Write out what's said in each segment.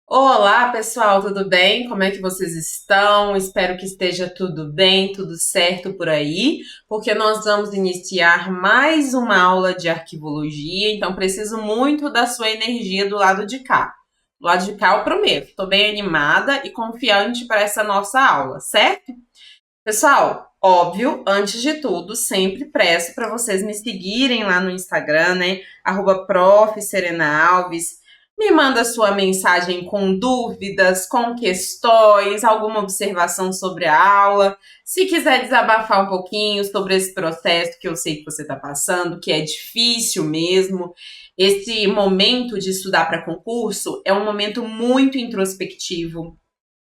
Olá, pessoal, tudo bem? Como é que vocês estão? Espero que esteja tudo bem, tudo certo por aí, porque nós vamos iniciar mais uma aula de arquivologia, então preciso muito da sua energia do lado de cá. Do lado de cá eu prometo, estou bem animada e confiante para essa nossa aula, certo? Pessoal, óbvio, antes de tudo, sempre peço para vocês me seguirem lá no Instagram, né? @prof. Serena Alves. Me manda sua mensagem com dúvidas, com questões, alguma observação sobre a aula. Se quiser desabafar um pouquinho sobre esse processo que eu sei que você está passando, que é difícil mesmo. Esse momento de estudar para concurso é um momento muito introspectivo.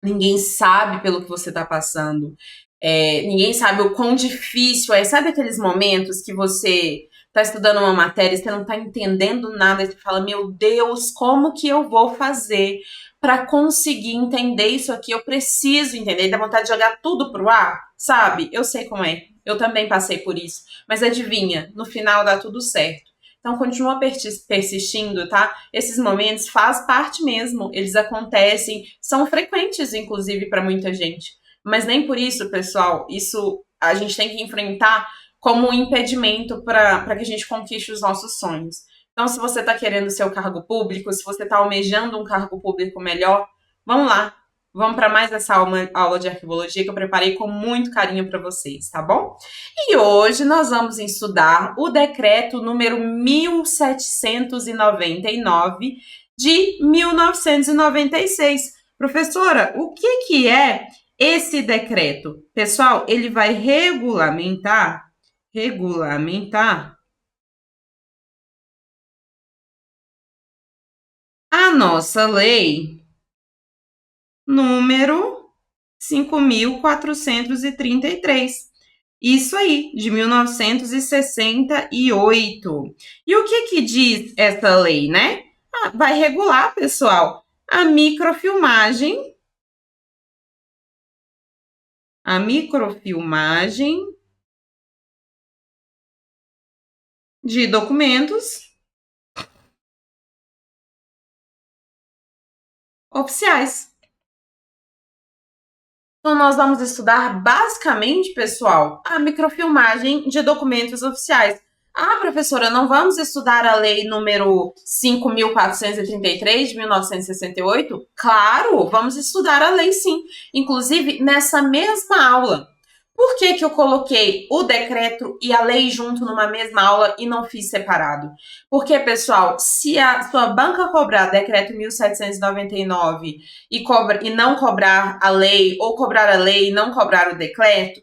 Ninguém sabe pelo que você está passando. Ninguém sabe o quão difícil é. Sabe aqueles momentos que você está estudando uma matéria e você não está entendendo nada e você fala, meu Deus, como que eu vou fazer para conseguir entender isso aqui? Eu preciso entender. E dá vontade de jogar tudo pro ar, sabe? Eu sei como é. Eu também passei por isso. Mas adivinha, no final dá tudo certo. Então continua persistindo, tá? Esses momentos faz parte mesmo, eles acontecem, são frequentes inclusive para muita gente. Mas nem por isso, pessoal, isso a gente tem que enfrentar como um impedimento para que a gente conquiste os nossos sonhos. Então, se você está querendo ser o cargo público, se você está almejando um cargo público melhor, vamos lá. Vamos para mais essa aula de arquivologia que eu preparei com muito carinho para vocês, tá bom? E hoje nós vamos estudar o decreto número 1799 de 1996. Professora, o que é esse decreto? Pessoal, ele vai regulamentar a nossa lei número 5.433. Isso aí, de 1968. E o que diz essa lei, né? Vai regular, pessoal, a microfilmagem de documentos oficiais. Então, nós vamos estudar basicamente, pessoal, a microfilmagem de documentos oficiais. Ah, professora, não vamos estudar a lei número 5.433 de 1968? Claro, vamos estudar a lei sim. Inclusive, nessa mesma aula. Por que eu coloquei o decreto e a lei junto numa mesma aula e não fiz separado? Porque, pessoal, se a sua banca cobrar decreto 1799 e não cobrar a lei, ou cobrar a lei e não cobrar o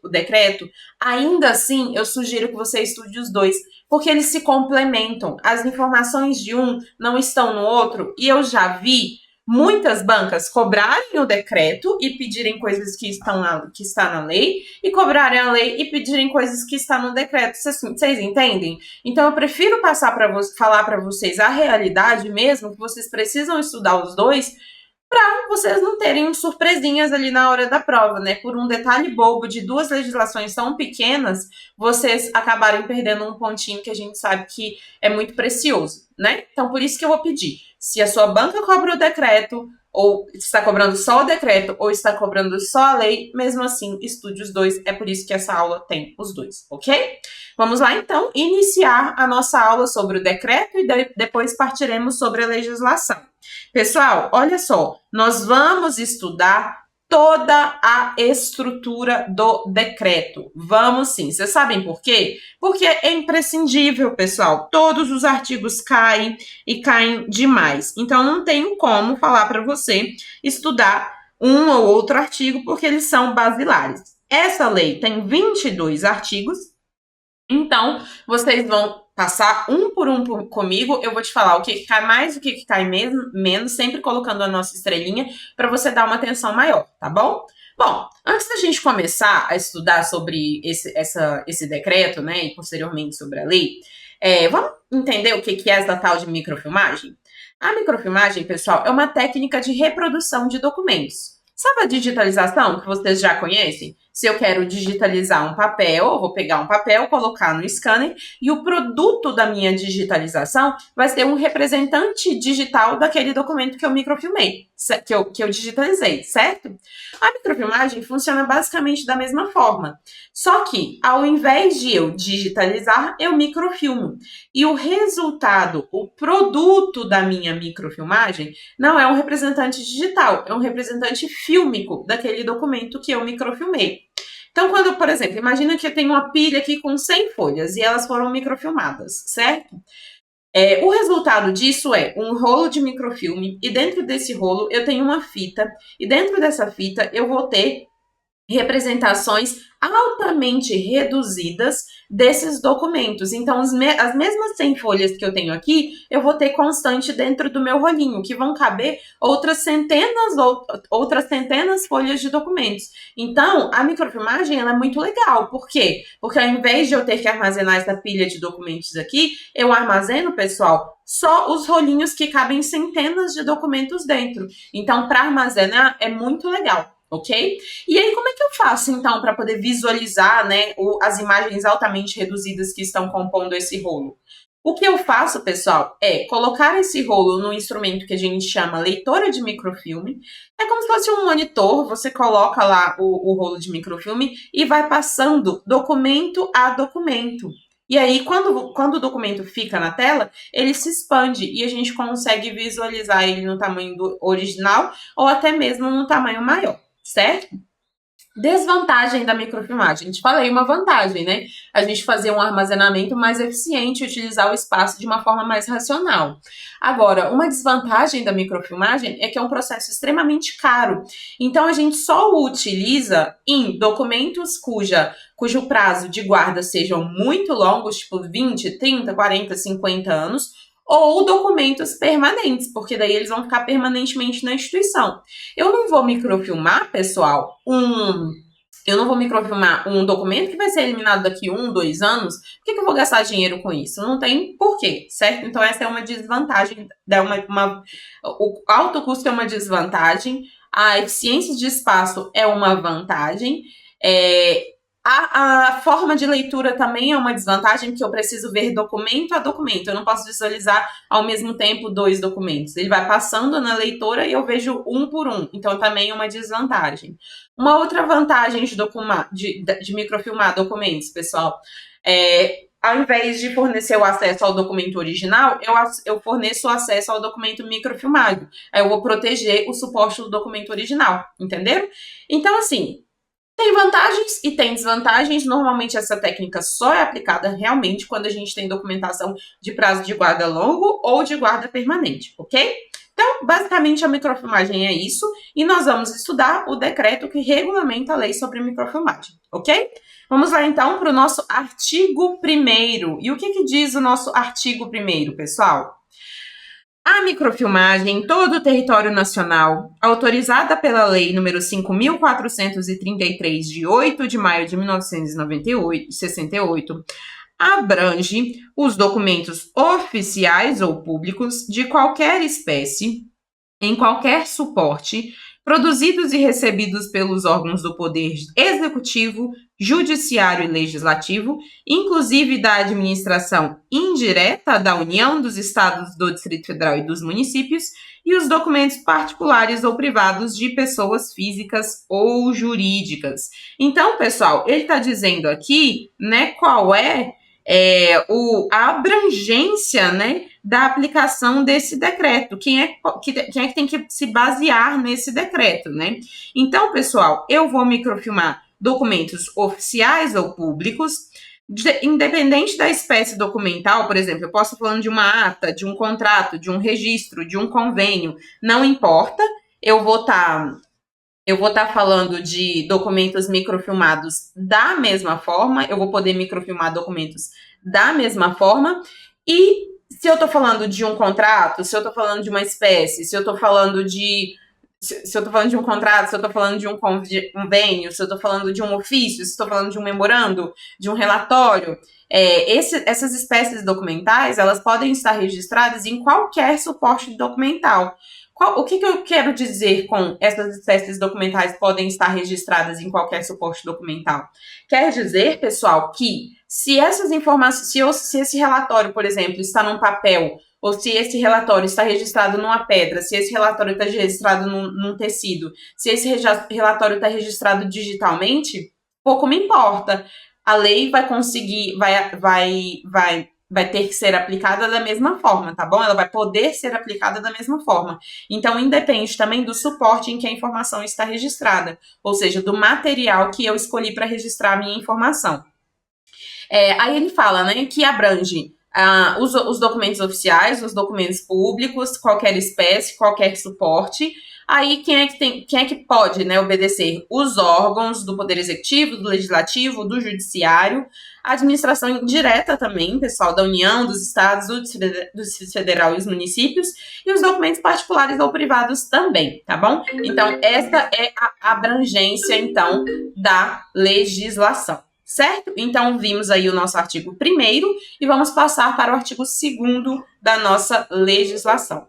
decreto, ainda assim eu sugiro que você estude os dois, porque eles se complementam. As informações de um não estão no outro, e eu já vi muitas bancas cobrarem o decreto e pedirem coisas que está na lei, e cobrarem a lei e pedirem coisas que estão no decreto. Vocês entendem? Então eu prefiro falar para vocês a realidade mesmo, que vocês precisam estudar os dois, para vocês não terem surpresinhas ali na hora da prova, né? Por um detalhe bobo de duas legislações tão pequenas, vocês acabarem perdendo um pontinho que a gente sabe que é muito precioso, né? Então, por isso que eu vou pedir. Se a sua banca cobra o decreto, ou está cobrando só o decreto, ou está cobrando só a lei, mesmo assim, estude os dois. É por isso que essa aula tem os dois, ok? Vamos lá, então, iniciar a nossa aula sobre o decreto e depois partiremos sobre a legislação. Pessoal, olha só, nós vamos estudar toda a estrutura do decreto. Vamos sim. Vocês sabem por quê? Porque é imprescindível, pessoal. Todos os artigos caem e caem demais. Então, não tenho como falar para você estudar um ou outro artigo, porque eles são basilares. Essa lei tem 22 artigos, então vocês vão passar um por um comigo. Eu vou te falar o que cai mais, o que cai menos, sempre colocando a nossa estrelinha para você dar uma atenção maior, tá bom? Bom, antes da gente começar a estudar sobre esse decreto, né, e posteriormente sobre a lei, vamos entender o que é essa tal de microfilmagem? A microfilmagem, pessoal, é uma técnica de reprodução de documentos. Sabe a digitalização que vocês já conhecem? Se eu quero digitalizar um papel, eu vou pegar um papel, colocar no scanner e o produto da minha digitalização vai ser um representante digital daquele documento que eu microfilmei, que eu digitalizei, certo? A microfilmagem funciona basicamente da mesma forma, só que ao invés de eu digitalizar, eu microfilmo. E o resultado, o produto da minha microfilmagem não é um representante digital, é um representante fílmico daquele documento que eu microfilmei. Então, quando, por exemplo, imagina que eu tenho uma pilha aqui com 100 folhas e elas foram microfilmadas, certo? O resultado disso é um rolo de microfilme e dentro desse rolo eu tenho uma fita e dentro dessa fita eu vou ter representações altamente reduzidas desses documentos. Então, as mesmas 100 folhas que eu tenho aqui, eu vou ter constante dentro do meu rolinho, que vão caber outras centenas folhas de documentos. Então, a microfilmagem ela é muito legal. Por quê? Porque ao invés de eu ter que armazenar essa pilha de documentos aqui, eu armazeno, pessoal, só os rolinhos que cabem centenas de documentos dentro. Então, para armazenar, é muito legal. Ok? E aí, como é que eu faço, então, para poder visualizar, né, as imagens altamente reduzidas que estão compondo esse rolo? O que eu faço, pessoal, é colocar esse rolo no instrumento que a gente chama leitora de microfilme. É como se fosse um monitor, você coloca lá o rolo de microfilme e vai passando documento a documento. E aí, quando o documento fica na tela, ele se expande e a gente consegue visualizar ele no tamanho do original ou até mesmo no tamanho maior. Certo? Desvantagem da microfilmagem. A gente falei uma vantagem, né? A gente fazer um armazenamento mais eficiente, utilizar o espaço de uma forma mais racional. Agora, uma desvantagem da microfilmagem é que é um processo extremamente caro. Então, a gente só o utiliza em documentos cujo prazo de guarda sejam muito longos, tipo 20, 30, 40, 50 anos, ou documentos permanentes, porque daí eles vão ficar permanentemente na instituição. Eu não vou microfilmar, pessoal, um documento que vai ser eliminado daqui 1, 2 anos. Por que eu vou gastar dinheiro com isso? Não tem porquê, certo? Então essa é uma desvantagem, o alto custo é uma desvantagem, a eficiência de espaço é uma vantagem, a forma de leitura também é uma desvantagem, porque eu preciso ver documento a documento. Eu não posso visualizar ao mesmo tempo 2 documentos. Ele vai passando na leitora e eu vejo um por um. Então, também é uma desvantagem. Uma outra vantagem de microfilmar documentos, pessoal, ao invés de fornecer o acesso ao documento original, eu forneço o acesso ao documento microfilmado. Aí eu vou proteger o suporte do documento original, entenderam? Então, assim, tem vantagens e tem desvantagens. Normalmente essa técnica só é aplicada realmente quando a gente tem documentação de prazo de guarda longo ou de guarda permanente, ok? Então, basicamente a microfilmagem é isso e nós vamos estudar o decreto que regulamenta a lei sobre microfilmagem, ok? Vamos lá então para o nosso artigo 1º. E o que diz o nosso artigo 1º, pessoal? A microfilmagem em todo o território nacional, autorizada pela Lei nº 5.433, de 8 de maio de 1968, abrange os documentos oficiais ou públicos de qualquer espécie, em qualquer suporte, produzidos e recebidos pelos órgãos do Poder Executivo, Judiciário e Legislativo, inclusive da administração indireta da União, dos Estados, do Distrito Federal e dos municípios, e os documentos particulares ou privados de pessoas físicas ou jurídicas. Então, pessoal, ele está dizendo aqui, né, qual é a abrangência, né, da aplicação desse decreto. Quem é que tem que se basear nesse decreto, né? Então, pessoal, eu vou microfilmar documentos oficiais ou públicos, independente da espécie documental. Por exemplo, eu posso estar falando de uma ata, de um contrato, de um registro, de um convênio, não importa, eu vou estar falando de documentos microfilmados da mesma forma, eu vou poder microfilmar documentos da mesma forma, e se eu estou falando de um contrato, se eu estou falando de uma espécie, se eu estou falando de Se eu estou falando de um contrato, se eu estou falando de um convênio, se eu estou falando de um ofício, se estou falando de um memorando, de um relatório, essas espécies documentais, elas podem estar registradas em qualquer suporte documental. O que eu quero dizer com essas espécies documentais podem estar registradas em qualquer suporte documental? Quer dizer, pessoal, que se essas informações, se esse relatório, por exemplo, está num papel, ou se esse relatório está registrado numa pedra, se esse relatório está registrado num tecido, se esse relatório está registrado digitalmente, pouco me importa. A lei vai conseguir, vai ter que ser aplicada da mesma forma, tá bom? Ela vai poder ser aplicada da mesma forma. Então, independe também do suporte em que a informação está registrada, ou seja, do material que eu escolhi para registrar a minha informação. Aí ele fala, né, que abrange os documentos oficiais, os documentos públicos, qualquer espécie, qualquer suporte. Aí quem é que pode, né, obedecer? Os órgãos do Poder Executivo, do Legislativo, do Judiciário, a administração indireta também, pessoal, da União, dos Estados, do Distrito Federal e os municípios, e os documentos particulares ou privados também, tá bom? Então, essa é a abrangência, então, da legislação. Certo? Então, vimos aí o nosso artigo 1º e vamos passar para o artigo 2º da nossa legislação.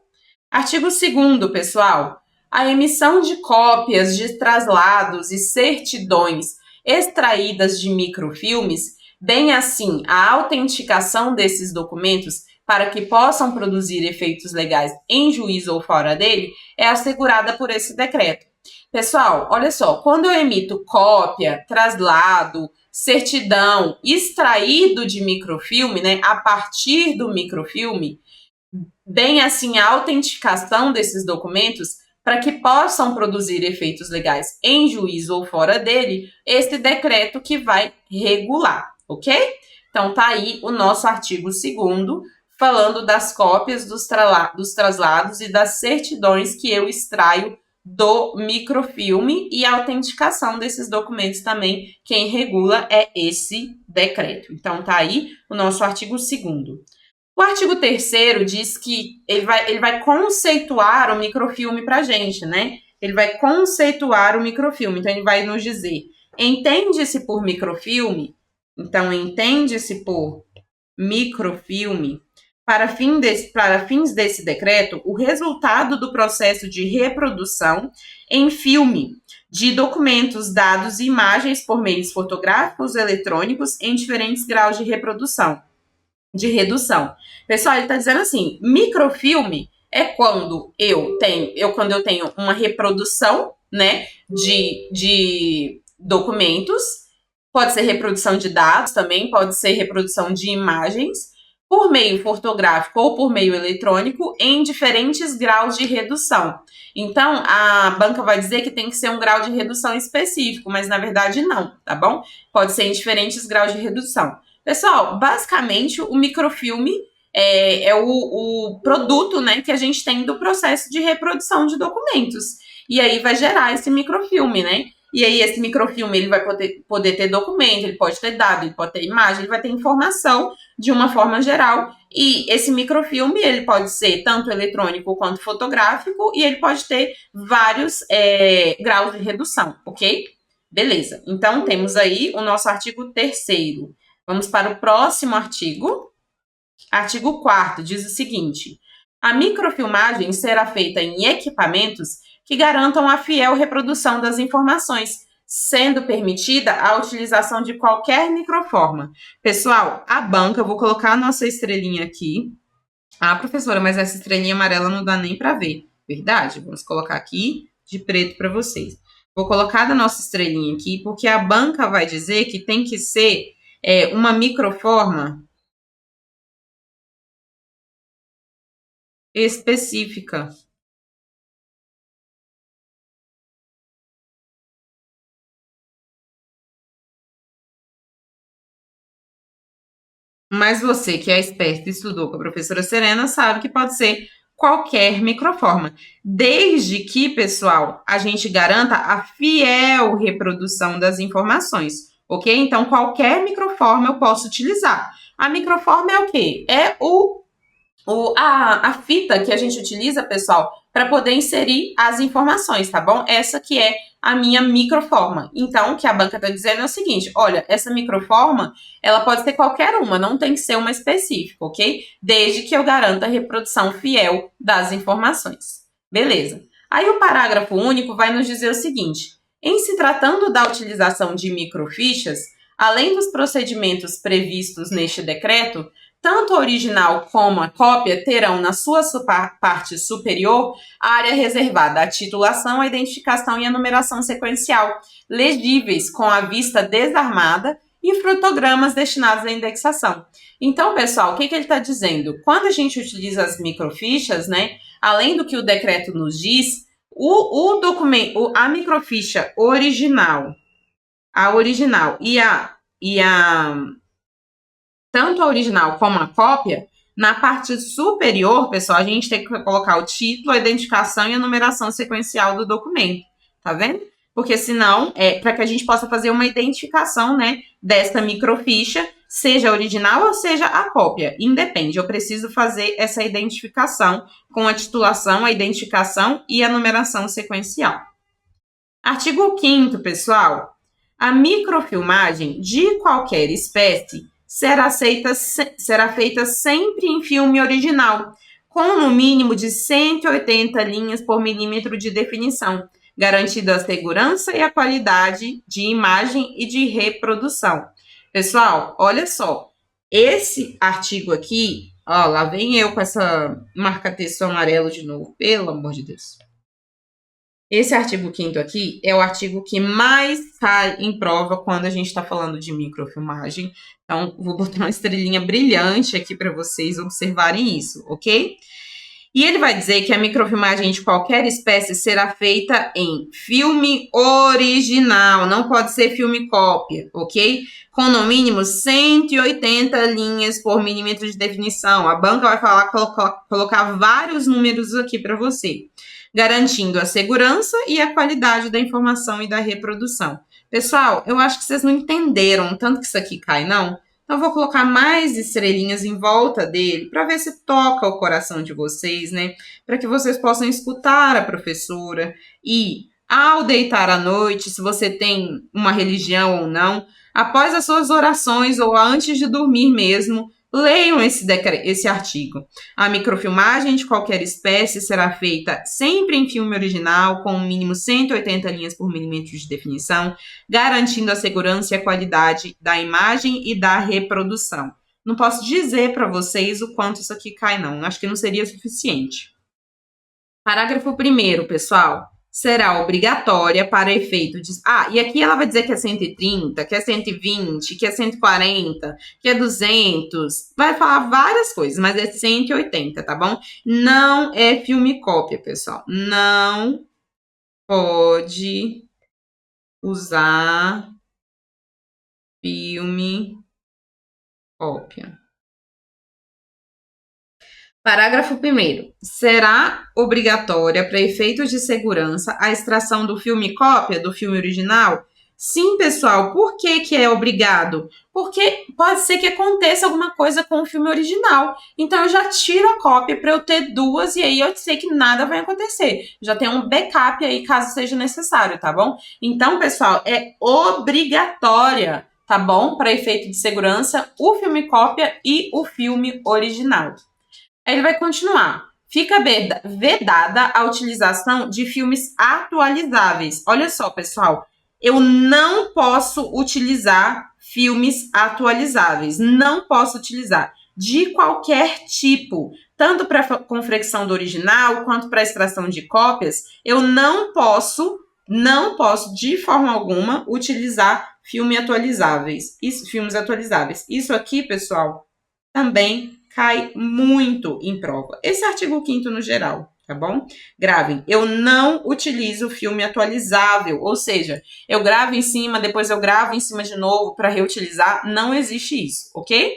Artigo 2º, pessoal. A emissão de cópias de traslados e certidões extraídas de microfilmes, bem assim a autenticação desses documentos para que possam produzir efeitos legais em juízo ou fora dele, é assegurada por esse decreto. Pessoal, olha só, quando eu emito cópia, traslado, certidão extraído de microfilme, né, a partir do microfilme, bem assim a autenticação desses documentos para que possam produzir efeitos legais em juízo ou fora dele, esse decreto que vai regular, ok? Então tá aí o nosso artigo 2º, falando das cópias dos traslados e das certidões que eu extraio do microfilme, e a autenticação desses documentos também, quem regula é esse decreto. Então, tá aí o nosso artigo 2º. O artigo 3º diz que ele vai conceituar o microfilme pra gente, né? Ele vai conceituar o microfilme. Então, ele vai nos dizer, entende-se por microfilme, então, entende-se por microfilme, para fins desse decreto, o resultado do processo de reprodução em filme de documentos, dados e imagens por meios fotográficos, eletrônicos, em diferentes graus de reprodução, de redução. Pessoal, ele está dizendo assim, microfilme é quando eu tenho uma reprodução, né, de documentos, pode ser reprodução de dados também, pode ser reprodução de imagens, por meio fotográfico ou por meio eletrônico, em diferentes graus de redução. Então, a banca vai dizer que tem que ser um grau de redução específico, mas na verdade não, tá bom? Pode ser em diferentes graus de redução. Pessoal, basicamente, o microfilme é o produto, né, que a gente tem do processo de reprodução de documentos. E aí vai gerar esse microfilme, né? E aí esse microfilme ele vai poder ter documento, ele pode ter dado, ele pode ter imagem, ele vai ter informação de uma forma geral. E esse microfilme ele pode ser tanto eletrônico quanto fotográfico e ele pode ter vários graus de redução, ok? Beleza, então temos aí o nosso artigo 3º. Vamos para o próximo artigo. Artigo 4º diz o seguinte: a microfilmagem será feita em equipamentos que garantam a fiel reprodução das informações, sendo permitida a utilização de qualquer microforma. Pessoal, a banca, eu vou colocar a nossa estrelinha aqui. Ah, professora, mas essa estrelinha amarela não dá nem para ver. Verdade? Vamos colocar aqui de preto para vocês. Vou colocar a nossa estrelinha aqui, porque a banca vai dizer que tem que ser uma microforma específica. Mas você que é esperto e estudou com a professora Serena sabe que pode ser qualquer microforma, desde que, pessoal, a gente garanta a fiel reprodução das informações, ok? Então, qualquer microforma eu posso utilizar. A microforma é o quê? É a fita que a gente utiliza, pessoal, para poder inserir as informações, tá bom? Essa que é a minha microforma. Então, o que a banca está dizendo é o seguinte, olha, essa microforma, ela pode ser qualquer uma, não tem que ser uma específica, ok? Desde que eu garanta a reprodução fiel das informações. Beleza. Aí o parágrafo único vai nos dizer o seguinte, em se tratando da utilização de microfichas, além dos procedimentos previstos neste decreto, tanto o original como a cópia terão na sua parte superior a área reservada à titulação, à identificação e à numeração sequencial, legíveis com a vista desarmada e frutogramas destinados à indexação. Então, pessoal, o que ele está dizendo? Quando a gente utiliza as microfichas, né, além do que o decreto nos diz, o documento, a microficha original, tanto a original como a cópia, na parte superior, pessoal, a gente tem que colocar o título, a identificação e a numeração sequencial do documento, tá vendo? Porque senão, para que a gente possa fazer uma identificação, né, desta microficha, seja a original ou seja a cópia, independe, eu preciso fazer essa identificação com a titulação, a identificação e a numeração sequencial. Artigo 5º, pessoal, a microfilmagem de qualquer espécie será feita sempre em filme original, com no mínimo de 180 linhas por milímetro de definição, garantindo a segurança e a qualidade de imagem e de reprodução. Pessoal, olha só, esse artigo aqui, ó, lá vem eu com essa marca-texto amarelo de novo, pelo amor de Deus. Esse artigo 5º aqui é o artigo que mais cai em prova quando a gente está falando de microfilmagem. Então, vou botar uma estrelinha brilhante aqui para vocês observarem isso, ok? E ele vai dizer que a microfilmagem de qualquer espécie será feita em filme original, não pode ser filme cópia, ok? Com no mínimo 180 linhas por milímetro de definição. A banca vai falar, colocar vários números aqui para você, garantindo a segurança e a qualidade da informação e da reprodução. Pessoal, eu acho que vocês não entenderam tanto que isso aqui cai, não? Então, eu vou colocar mais estrelinhas em volta dele para ver se toca o coração de vocês, né? Para que vocês possam escutar a professora e, ao deitar à noite, se você tem uma religião ou não, após as suas orações ou antes de dormir mesmo, leiam esse artigo. A microfilmagem de qualquer espécie será feita sempre em filme original, com no mínimo 180 linhas por milímetro de definição, garantindo a segurança e a qualidade da imagem e da reprodução. Não posso dizer para vocês o quanto isso aqui cai, não. Acho que não seria suficiente. Parágrafo 1º, pessoal. Será obrigatória para efeito de... e aqui ela vai dizer que é 130, que é 120, que é 140, que é 200. Vai falar várias coisas, mas é 180, tá bom? Não é filme cópia, pessoal. Não pode usar filme cópia. Parágrafo 1º. Será obrigatória, para efeitos de segurança, a extração do filme cópia, do filme original? Sim, pessoal. Por que é obrigado? Porque pode ser que aconteça alguma coisa com o filme original. Então, eu já tiro a cópia para eu ter duas e aí eu sei que nada vai acontecer. Já tem um backup aí, caso seja necessário, tá bom? Então, pessoal, é obrigatória, tá bom? Para efeito de segurança, o filme cópia e o filme original. Ele vai continuar. Fica vedada a utilização de filmes atualizáveis. Olha só, pessoal. Eu não posso utilizar filmes atualizáveis. Não posso utilizar. De qualquer tipo. Tanto para confecção do original, quanto para extração de cópias. Eu não posso, de forma alguma, utilizar filmes atualizáveis. Isso aqui, pessoal, também cai muito em prova. Esse artigo 5º no geral, tá bom? Gravem. Eu não utilizo filme atualizável, ou seja, eu gravo em cima, depois eu gravo em cima de novo para reutilizar. Não existe isso, ok?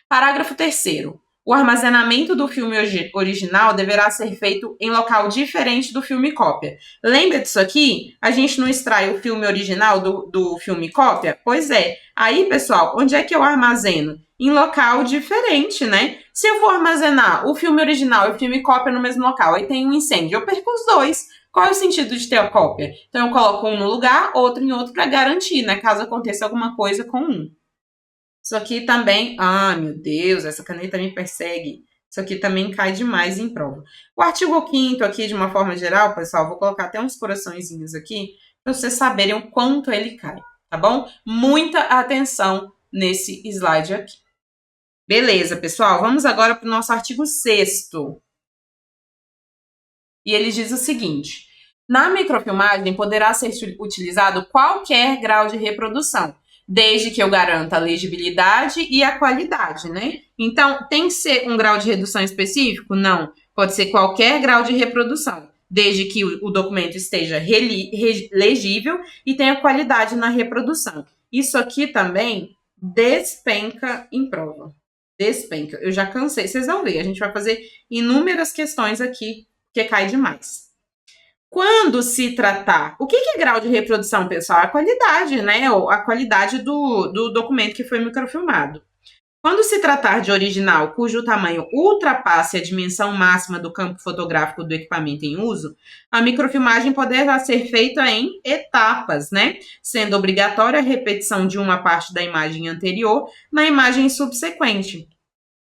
Parágrafo 3º. O armazenamento do filme original deverá ser feito em local diferente do filme cópia. Lembra disso aqui? A gente não extrai o filme original do filme cópia? Pois é. Aí, pessoal, onde é que eu armazeno? em local diferente, né? Se eu for armazenar o filme original e o filme cópia no mesmo local, aí tem um incêndio, eu perco os dois. Qual é o sentido de ter a cópia? Então eu coloco um no lugar, outro em outro para garantir, né? Caso aconteça alguma coisa com um. Isso aqui também... Ah, meu Deus, essa caneta me persegue. Isso aqui também cai demais em prova. O artigo 5º aqui, de uma forma geral, pessoal, vou colocar até uns coraçõezinhos aqui, para vocês saberem o quanto ele cai, tá bom? Muita atenção nesse slide aqui. Beleza, pessoal, vamos agora para o nosso artigo 6º. E ele diz o seguinte: na microfilmagem poderá ser utilizado qualquer grau de reprodução, desde que eu garanta a legibilidade e a qualidade, né? Então, tem que ser um grau de redução específico? Não. Pode ser qualquer grau de reprodução, desde que o documento esteja legível e tenha qualidade na reprodução. Isso aqui também despenca em prova. Despenca. Eu já cansei. Vocês vão ver, a gente vai fazer inúmeras questões aqui, porque cai demais. Quando se tratar... O que é grau de reprodução, pessoal? A qualidade, né? Ou a qualidade do documento que foi microfilmado. Quando se tratar de original cujo tamanho ultrapasse a dimensão máxima do campo fotográfico do equipamento em uso, a microfilmagem poderá ser feita em etapas, né? Sendo obrigatória a repetição de uma parte da imagem anterior na imagem subsequente.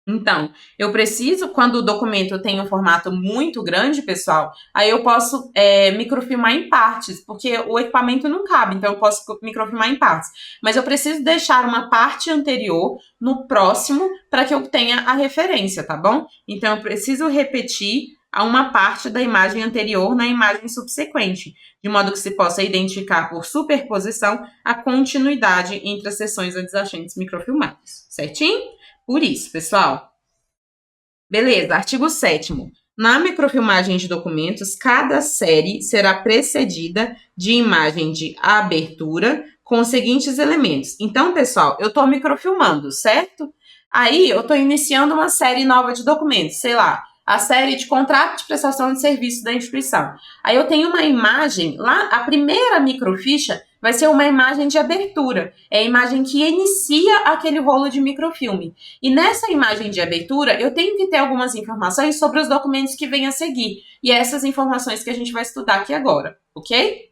Então, eu preciso, quando o documento tem um formato muito grande, pessoal, aí eu posso microfilmar em partes, porque o equipamento não cabe, então eu posso microfilmar em partes. Mas eu preciso deixar uma parte anterior no próximo para que eu tenha a referência, tá bom? Então, eu preciso repetir uma parte da imagem anterior na imagem subsequente, de modo que se possa identificar por superposição a continuidade entre as seções adjacentes microfilmadas, certinho? Por isso, pessoal. Beleza, artigo 7º. Na microfilmagem de documentos, cada série será precedida de imagem de abertura com os seguintes elementos. Então, pessoal, eu estou microfilmando, certo? Aí, eu estou iniciando uma série nova de documentos, sei lá, a série de contrato de prestação de serviço da instituição. Aí eu tenho uma imagem, lá, a primeira microficha vai ser uma imagem de abertura. É a imagem que inicia aquele rolo de microfilme. E nessa imagem de abertura, eu tenho que ter algumas informações sobre os documentos que vêm a seguir. E é essas informações que a gente vai estudar aqui agora, ok?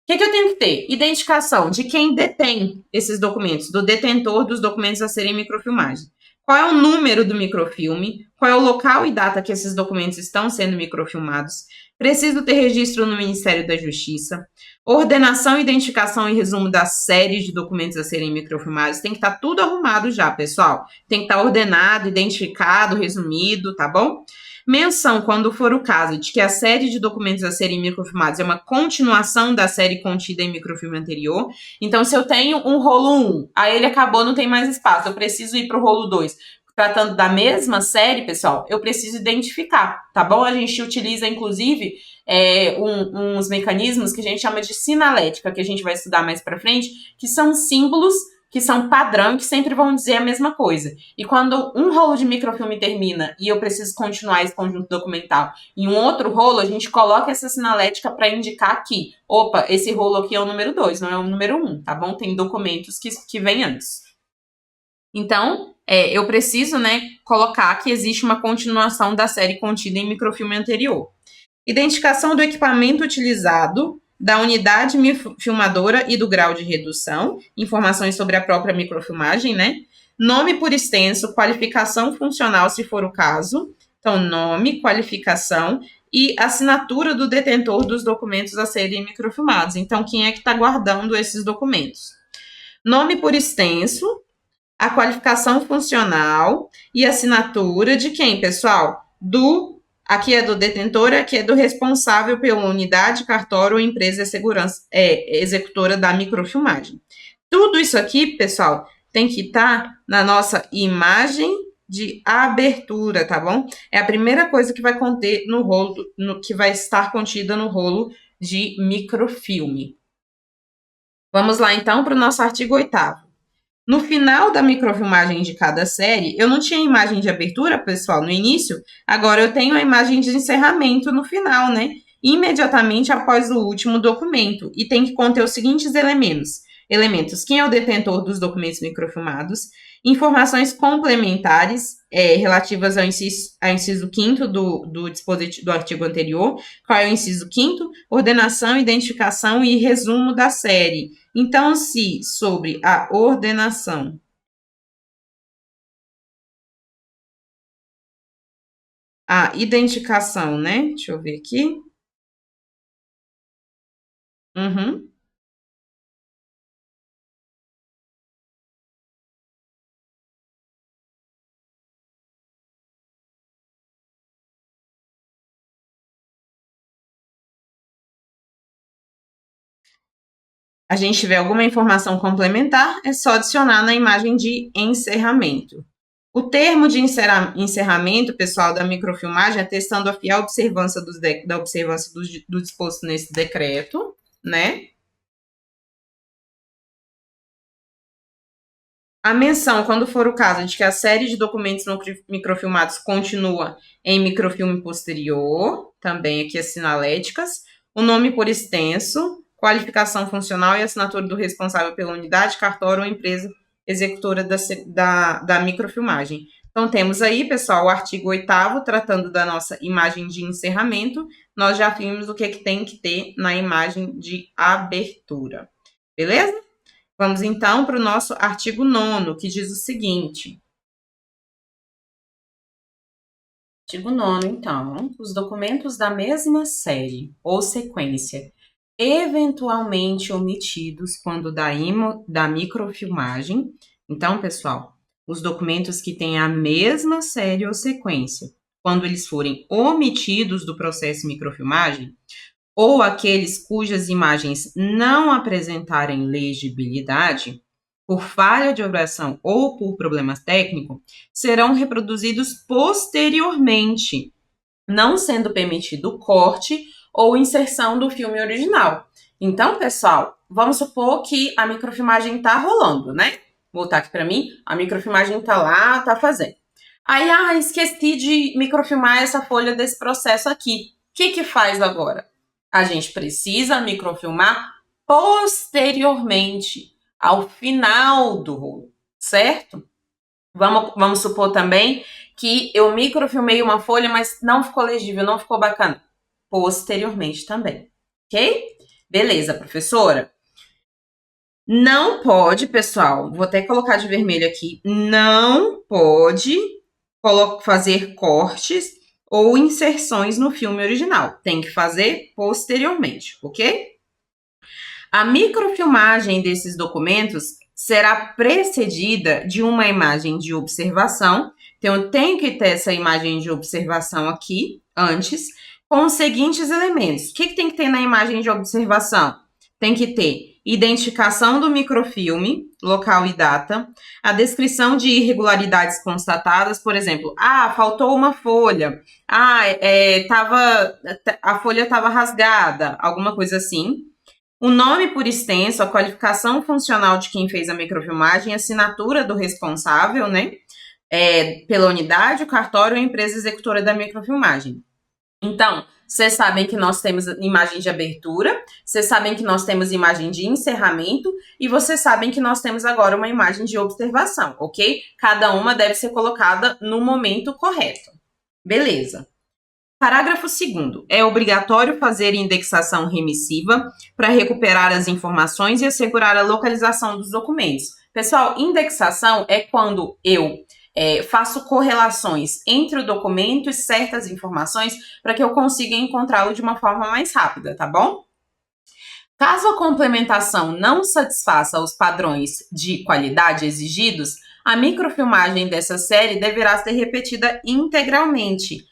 O que eu tenho que ter? Identificação de quem detém esses documentos, do detentor dos documentos a serem microfilmagem. Qual é o número do microfilme? Qual é o local e data que esses documentos estão sendo microfilmados? Preciso ter registro no Ministério da Justiça. Ordenação, identificação e resumo das séries de documentos a serem microfilmados. Tem que estar tudo arrumado já, pessoal. Tem que estar ordenado, identificado, resumido, tá bom? Menção, quando for o caso, de que a série de documentos a serem microfilmados é uma continuação da série contida em microfilme anterior. Então, se eu tenho um rolo 1, aí ele acabou, não tem mais espaço, eu preciso ir para o rolo 2. Tratando da mesma série, pessoal, eu preciso identificar, tá bom? A gente utiliza, inclusive, uns mecanismos que a gente chama de sinalética, que a gente vai estudar mais para frente, que são símbolos que são padrão e que sempre vão dizer a mesma coisa. E quando um rolo de microfilme termina e eu preciso continuar esse conjunto documental em um outro rolo, a gente coloca essa sinalética para indicar que, opa, esse rolo aqui é o número 2, não é o número 1, tá bom? Tem documentos que vêm antes. Então, eu preciso, né, colocar que existe uma continuação da série contida em microfilme anterior. Identificação do equipamento utilizado, da unidade filmadora e do grau de redução, informações sobre a própria microfilmagem, né? Nome por extenso, qualificação funcional, se for o caso. Então, nome, qualificação e assinatura do detentor dos documentos a serem microfilmados. Então, quem é que está guardando esses documentos? Nome por extenso, a qualificação funcional e assinatura de quem, pessoal? Aqui é do detentor, aqui é do responsável pela unidade, cartório ou empresa executora da microfilmagem. Tudo isso aqui, pessoal, tem que estar na nossa imagem de abertura, tá bom? É a primeira coisa que vai conter no rolo, que vai estar contida no rolo de microfilme. Vamos lá, então, para o nosso artigo 8º. No final da microfilmagem de cada série, eu não tinha imagem de abertura, pessoal, no início, agora eu tenho a imagem de encerramento no final, né? Imediatamente após o último documento, e tem que conter os seguintes elementos. Quem é o detentor dos documentos microfilmados, Informações complementares relativas ao inciso 5º do dispositivo do artigo anterior. Qual é o inciso 5º? Ordenação, identificação e resumo da série. Então, se sobre a ordenação a identificação, né? Deixa eu ver aqui. Uhum. A gente tiver alguma informação complementar, é só adicionar na imagem de encerramento. O termo de encerramento, pessoal, da microfilmagem, atestando a fiel observância da observância do disposto nesse decreto, né? A menção, quando for o caso, de que a série de documentos microfilmados continua em microfilme posterior, também aqui as sinaléticas, o nome por extenso, qualificação funcional e assinatura do responsável pela unidade, cartório ou empresa executora da microfilmagem. Então, temos aí, pessoal, o artigo 8º, tratando da nossa imagem de encerramento. Nós já vimos o que tem que ter na imagem de abertura. Beleza? Vamos, então, para o nosso artigo 9º, que diz o seguinte. Artigo 9º, então. Os documentos da mesma série ou sequência eventualmente omitidos quando da microfilmagem. Então, pessoal, os documentos que têm a mesma série ou sequência, quando eles forem omitidos do processo microfilmagem, ou aqueles cujas imagens não apresentarem legibilidade, por falha de operação ou por problemas técnicos, serão reproduzidos posteriormente, não sendo permitido corte ou inserção do filme original. Então, pessoal, vamos supor que a microfilmagem tá rolando, né? Vou voltar aqui para mim, a microfilmagem tá lá, tá fazendo. Aí, esqueci de microfilmar essa folha desse processo aqui. O que faz agora? A gente precisa microfilmar posteriormente, ao final do rolo, certo? Vamos supor também que eu microfilmei uma folha, mas não ficou legível, não ficou bacana. Posteriormente também, ok? Beleza, professora? Não pode, pessoal, vou até colocar de vermelho aqui, não pode fazer cortes ou inserções no filme original. Tem que fazer posteriormente, ok? A microfilmagem desses documentos será precedida de uma imagem de observação. Então, eu tenho que ter essa imagem de observação aqui antes, com os seguintes elementos. O que tem que ter na imagem de observação? Tem que ter identificação do microfilme, local e data, a descrição de irregularidades constatadas, por exemplo, faltou uma folha, a folha estava rasgada, alguma coisa assim. O nome por extenso, a qualificação funcional de quem fez a microfilmagem, a assinatura do responsável, né, pela unidade, o cartório ou a empresa executora da microfilmagem. Então, vocês sabem que nós temos imagem de abertura, vocês sabem que nós temos imagem de encerramento e vocês sabem que nós temos agora uma imagem de observação, ok? Cada uma deve ser colocada no momento correto. Beleza. Parágrafo 2º. É obrigatório fazer indexação remissiva para recuperar as informações e assegurar a localização dos documentos. Pessoal, indexação é quando eu faço correlações entre o documento e certas informações para que eu consiga encontrá-lo de uma forma mais rápida, tá bom? Caso a complementação não satisfaça os padrões de qualidade exigidos, a microfilmagem dessa série deverá ser repetida integralmente.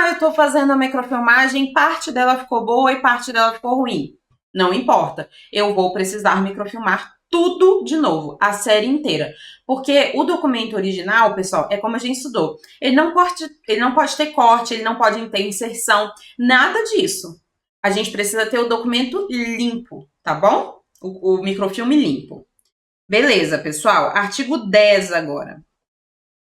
Eu estou fazendo a microfilmagem, parte dela ficou boa e parte dela ficou ruim. Não importa, eu vou precisar microfilmar tudo de novo, a série inteira. Porque o documento original, pessoal, é como a gente estudou. Ele não pode ter corte, ele não pode ter inserção, nada disso. A gente precisa ter o documento limpo, tá bom? O microfilme limpo. Beleza, pessoal. Artigo 10 agora.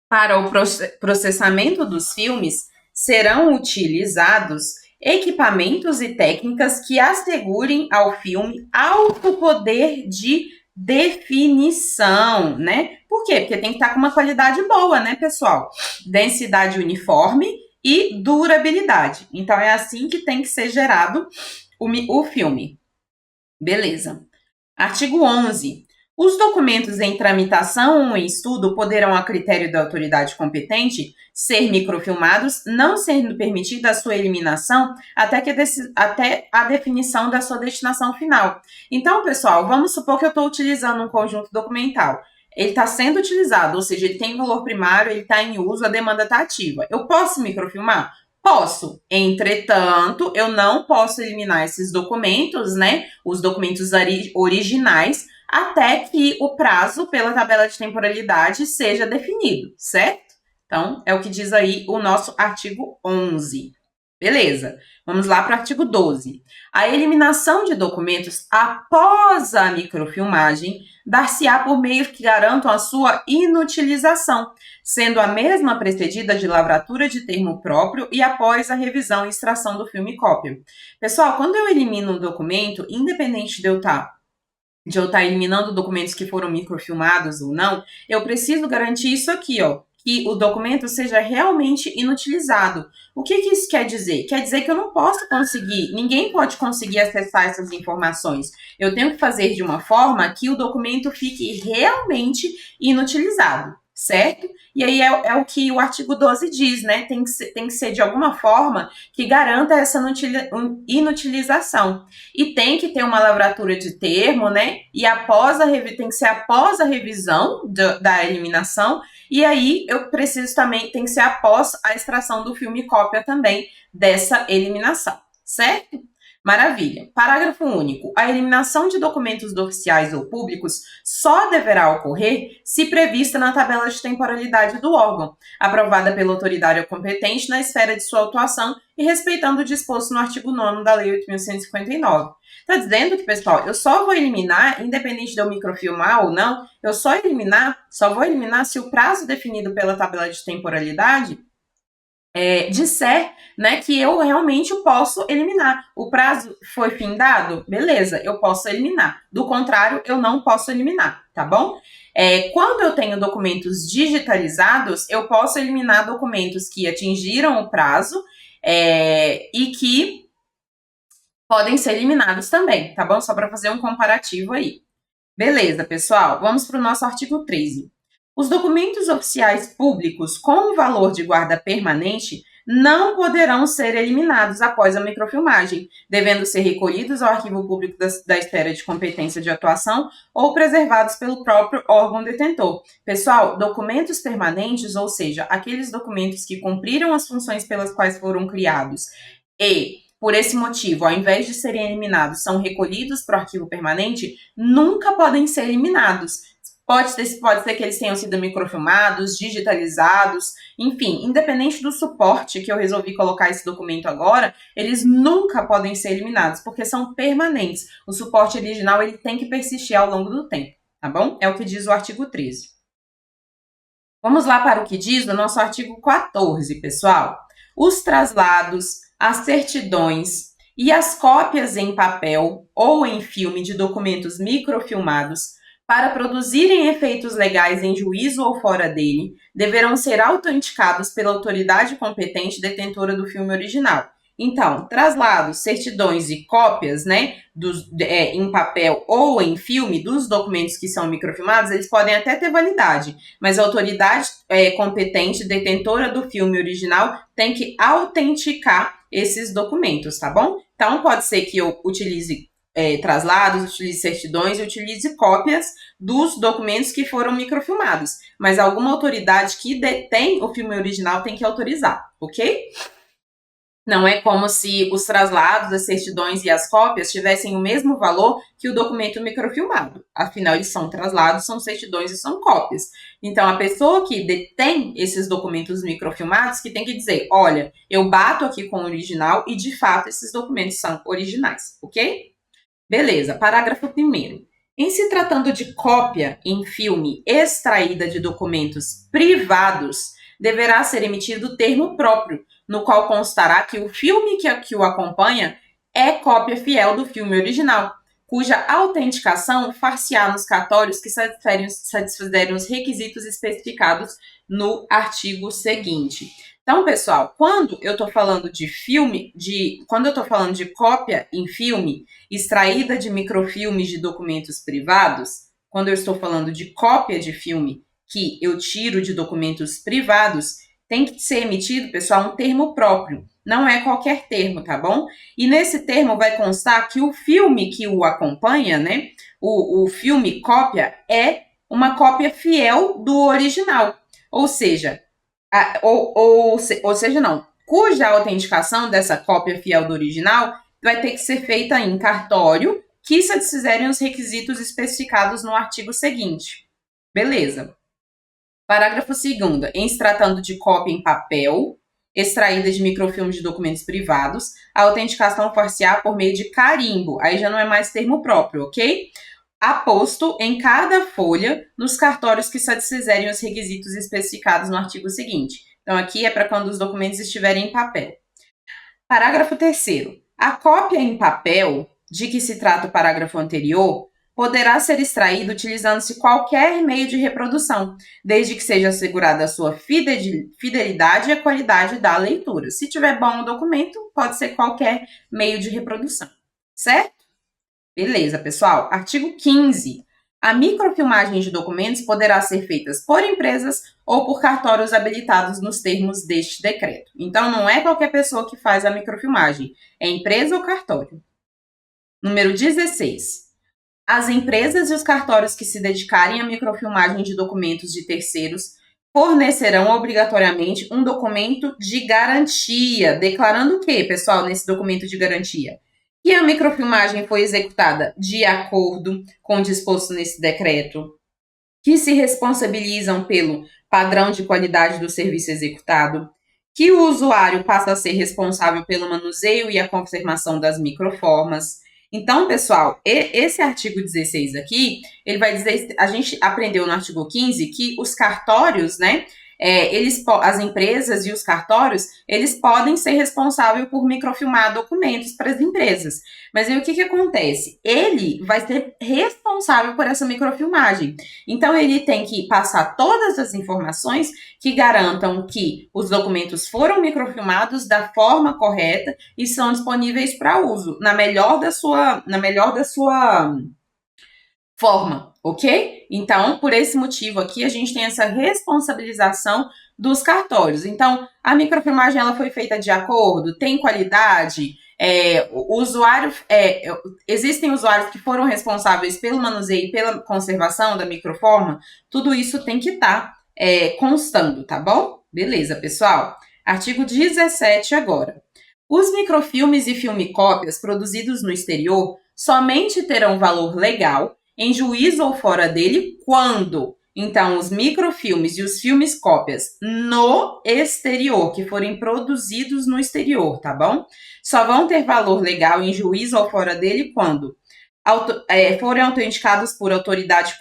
Para o processamento dos filmes, serão utilizados equipamentos e técnicas que assegurem ao filme alto poder de definição, né? Por quê? Porque tem que estar com uma qualidade boa, né, pessoal? Densidade uniforme e durabilidade. Então, é assim que tem que ser gerado o filme. Beleza. Artigo 11. Os documentos em tramitação ou em estudo poderão, a critério da autoridade competente, ser microfilmados, não sendo permitida a sua eliminação até a definição da sua destinação final. Então, pessoal, vamos supor que eu estou utilizando um conjunto documental. Ele está sendo utilizado, ou seja, ele tem valor primário, ele está em uso, a demanda está ativa. Eu posso microfilmar? Posso. Entretanto, eu não posso eliminar esses documentos, né? Os documentos originais, até que o prazo pela tabela de temporalidade seja definido, certo? Então, é o que diz aí o nosso artigo 11. Beleza. Vamos lá para o artigo 12. A eliminação de documentos após a microfilmagem dar-se-á por meios que garantam a sua inutilização, sendo a mesma precedida de lavratura de termo próprio e após a revisão e extração do filme cópia. Pessoal, quando eu elimino um documento, independente de eu estar eliminando documentos que foram microfilmados ou não, eu preciso garantir isso aqui, ó, que o documento seja realmente inutilizado. O que isso quer dizer? Quer dizer que eu não posso conseguir, ninguém pode conseguir acessar essas informações. Eu tenho que fazer de uma forma que o documento fique realmente inutilizado, certo? E aí é o que o artigo 12 diz, né? Tem que ser de alguma forma que garanta essa inutilização. E tem que ter uma lavratura de termo, né? E tem que ser após a revisão da eliminação. E aí eu preciso também, tem que ser após a extração do filme cópia também dessa eliminação, certo? Maravilha. Parágrafo único. A eliminação de documentos oficiais ou públicos só deverá ocorrer se prevista na tabela de temporalidade do órgão, aprovada pela autoridade competente na esfera de sua atuação e respeitando o disposto no artigo 9º da Lei 8.159. Está dizendo que, pessoal, eu só vou eliminar, independente de eu microfilmar ou não, eu só vou eliminar se o prazo definido pela tabela de temporalidade disser, né, que eu realmente posso eliminar. O prazo foi findado? Beleza, eu posso eliminar. Do contrário, eu não posso eliminar, tá bom? Quando eu tenho documentos digitalizados, eu posso eliminar documentos que atingiram o prazo e que podem ser eliminados também, tá bom? Só para fazer um comparativo aí. Beleza, pessoal, vamos para o nosso artigo 13. Os documentos oficiais públicos com valor de guarda permanente não poderão ser eliminados após a microfilmagem, devendo ser recolhidos ao arquivo público da esfera de competência de atuação ou preservados pelo próprio órgão detentor. Pessoal, documentos permanentes, ou seja, aqueles documentos que cumpriram as funções pelas quais foram criados e, por esse motivo, ao invés de serem eliminados, são recolhidos para o arquivo permanente, nunca podem ser eliminados. Pode ser que eles tenham sido microfilmados, digitalizados, enfim, independente do suporte que eu resolvi colocar esse documento agora, eles nunca podem ser eliminados, porque são permanentes. O suporte original ele tem que persistir ao longo do tempo, tá bom? É o que diz o artigo 13. Vamos lá para o que diz o nosso artigo 14, pessoal. Os traslados, as certidões e as cópias em papel ou em filme de documentos microfilmados para produzirem efeitos legais em juízo ou fora dele, deverão ser autenticados pela autoridade competente detentora do filme original. Então, traslados, certidões e cópias, né, em papel ou em filme dos documentos que são microfilmados, eles podem até ter validade, mas a autoridade competente detentora do filme original tem que autenticar esses documentos, tá bom? Então, pode ser que eu utilize traslados, utilize certidões e utilize cópias dos documentos que foram microfilmados. Mas alguma autoridade que detém o filme original tem que autorizar, ok? Não é como se os traslados, as certidões e as cópias tivessem o mesmo valor que o documento microfilmado. Afinal, eles são traslados, são certidões e são cópias. Então, a pessoa que detém esses documentos microfilmados que tem que dizer, olha, eu bato aqui com o original e, de fato, esses documentos são originais, ok? Beleza, parágrafo 1º. Em se tratando de cópia em filme extraída de documentos privados, deverá ser emitido termo próprio, no qual constará que o filme que o acompanha é cópia fiel do filme original, cuja autenticação far-se-á nos cartórios que satisfizerem os requisitos especificados no artigo seguinte. Então, pessoal, quando eu estou falando de filme, quando eu estou falando de cópia em filme, extraída de microfilmes de documentos privados, quando eu estou falando de cópia de filme que eu tiro de documentos privados, tem que ser emitido, pessoal, um termo próprio. Não é qualquer termo, tá bom? E nesse termo vai constar que o filme que o acompanha, né? O filme cópia é uma cópia fiel do original. Ou seja, cuja autenticação dessa cópia fiel do original vai ter que ser feita em cartório que satisfizerem os requisitos especificados no artigo seguinte. Beleza. Parágrafo 2º. Em se tratando de cópia em papel, extraída de microfilmes de documentos privados, a autenticação far-se-á por meio de carimbo. Aí já não é mais termo próprio, ok? Aposto em cada folha nos cartórios que satisfizerem os requisitos especificados no artigo seguinte. Então, aqui é para quando os documentos estiverem em papel. Parágrafo 3º. A cópia em papel, de que se trata o parágrafo anterior, poderá ser extraída utilizando-se qualquer meio de reprodução, desde que seja assegurada a sua fidelidade e a qualidade da leitura. Se tiver bom o documento, pode ser qualquer meio de reprodução, certo? Beleza, pessoal. Artigo 15. A microfilmagem de documentos poderá ser feita por empresas ou por cartórios habilitados nos termos deste decreto. Então, não é qualquer pessoa que faz a microfilmagem, é empresa ou cartório. Número 16. As empresas e os cartórios que se dedicarem à microfilmagem de documentos de terceiros fornecerão obrigatoriamente um documento de garantia, declarando o quê, pessoal, nesse documento de garantia? Que a microfilmagem foi executada de acordo com o disposto nesse decreto, que se responsabilizam pelo padrão de qualidade do serviço executado, que o usuário passa a ser responsável pelo manuseio e a conservação das microformas. Então, pessoal, esse artigo 16 aqui, ele vai dizer, a gente aprendeu no artigo 15 que os cartórios, né, as empresas e os cartórios, eles podem ser responsáveis por microfilmar documentos para as empresas. Mas aí o que acontece? Ele vai ser responsável por essa microfilmagem. Então, ele tem que passar todas as informações que garantam que os documentos foram microfilmados da forma correta e são disponíveis para uso, na melhor da sua forma, ok? Então, por esse motivo aqui, a gente tem essa responsabilização dos cartórios. Então, a microfilmagem ela foi feita de acordo, tem qualidade, existem usuários que foram responsáveis pelo manuseio e pela conservação da microforma, tudo isso tem que estar constando, tá bom? Beleza, pessoal? Artigo 17 agora. Os microfilmes e filmicópias produzidos no exterior somente terão valor legal em juízo ou fora dele, quando, então, os microfilmes e os filmes cópias no exterior, que forem produzidos no exterior, tá bom? Só vão ter valor legal em juízo ou fora dele quando forem autenticados por autoridade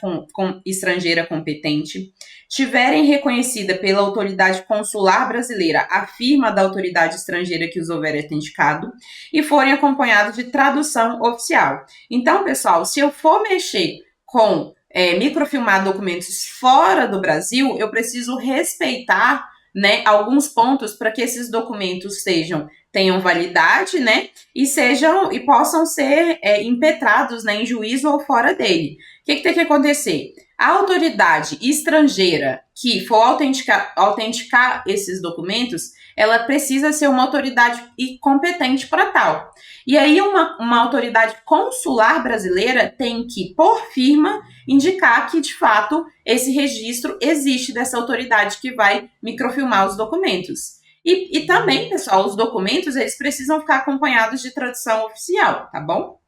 estrangeira competente, tiverem reconhecida pela autoridade consular brasileira a firma da autoridade estrangeira que os houver autenticado e forem acompanhados de tradução oficial. Então, pessoal, se eu for mexer com microfilmar documentos fora do Brasil, eu preciso respeitar, né, alguns pontos para que esses documentos tenham validade, né, e possam ser impetrados, né, em juízo ou fora dele. O que tem que acontecer? A autoridade estrangeira que for autenticar esses documentos, ela precisa ser uma autoridade competente para tal. E aí uma autoridade consular brasileira tem que, por firma, indicar que, de fato, esse registro existe dessa autoridade que vai microfilmar os documentos. E também, pessoal, os documentos, eles precisam ficar acompanhados de tradução oficial, tá bom?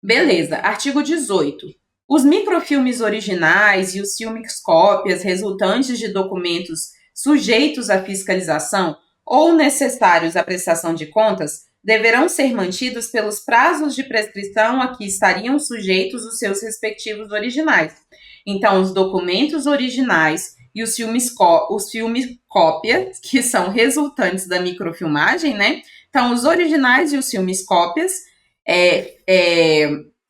Beleza, artigo 18. Os microfilmes originais e os filmes cópias resultantes de documentos sujeitos à fiscalização ou necessários à prestação de contas deverão ser mantidos pelos prazos de prescrição a que estariam sujeitos os seus respectivos originais. Então, os documentos originais e os filmes cópias, que são resultantes da microfilmagem, né? Então, os originais e os filmes cópias,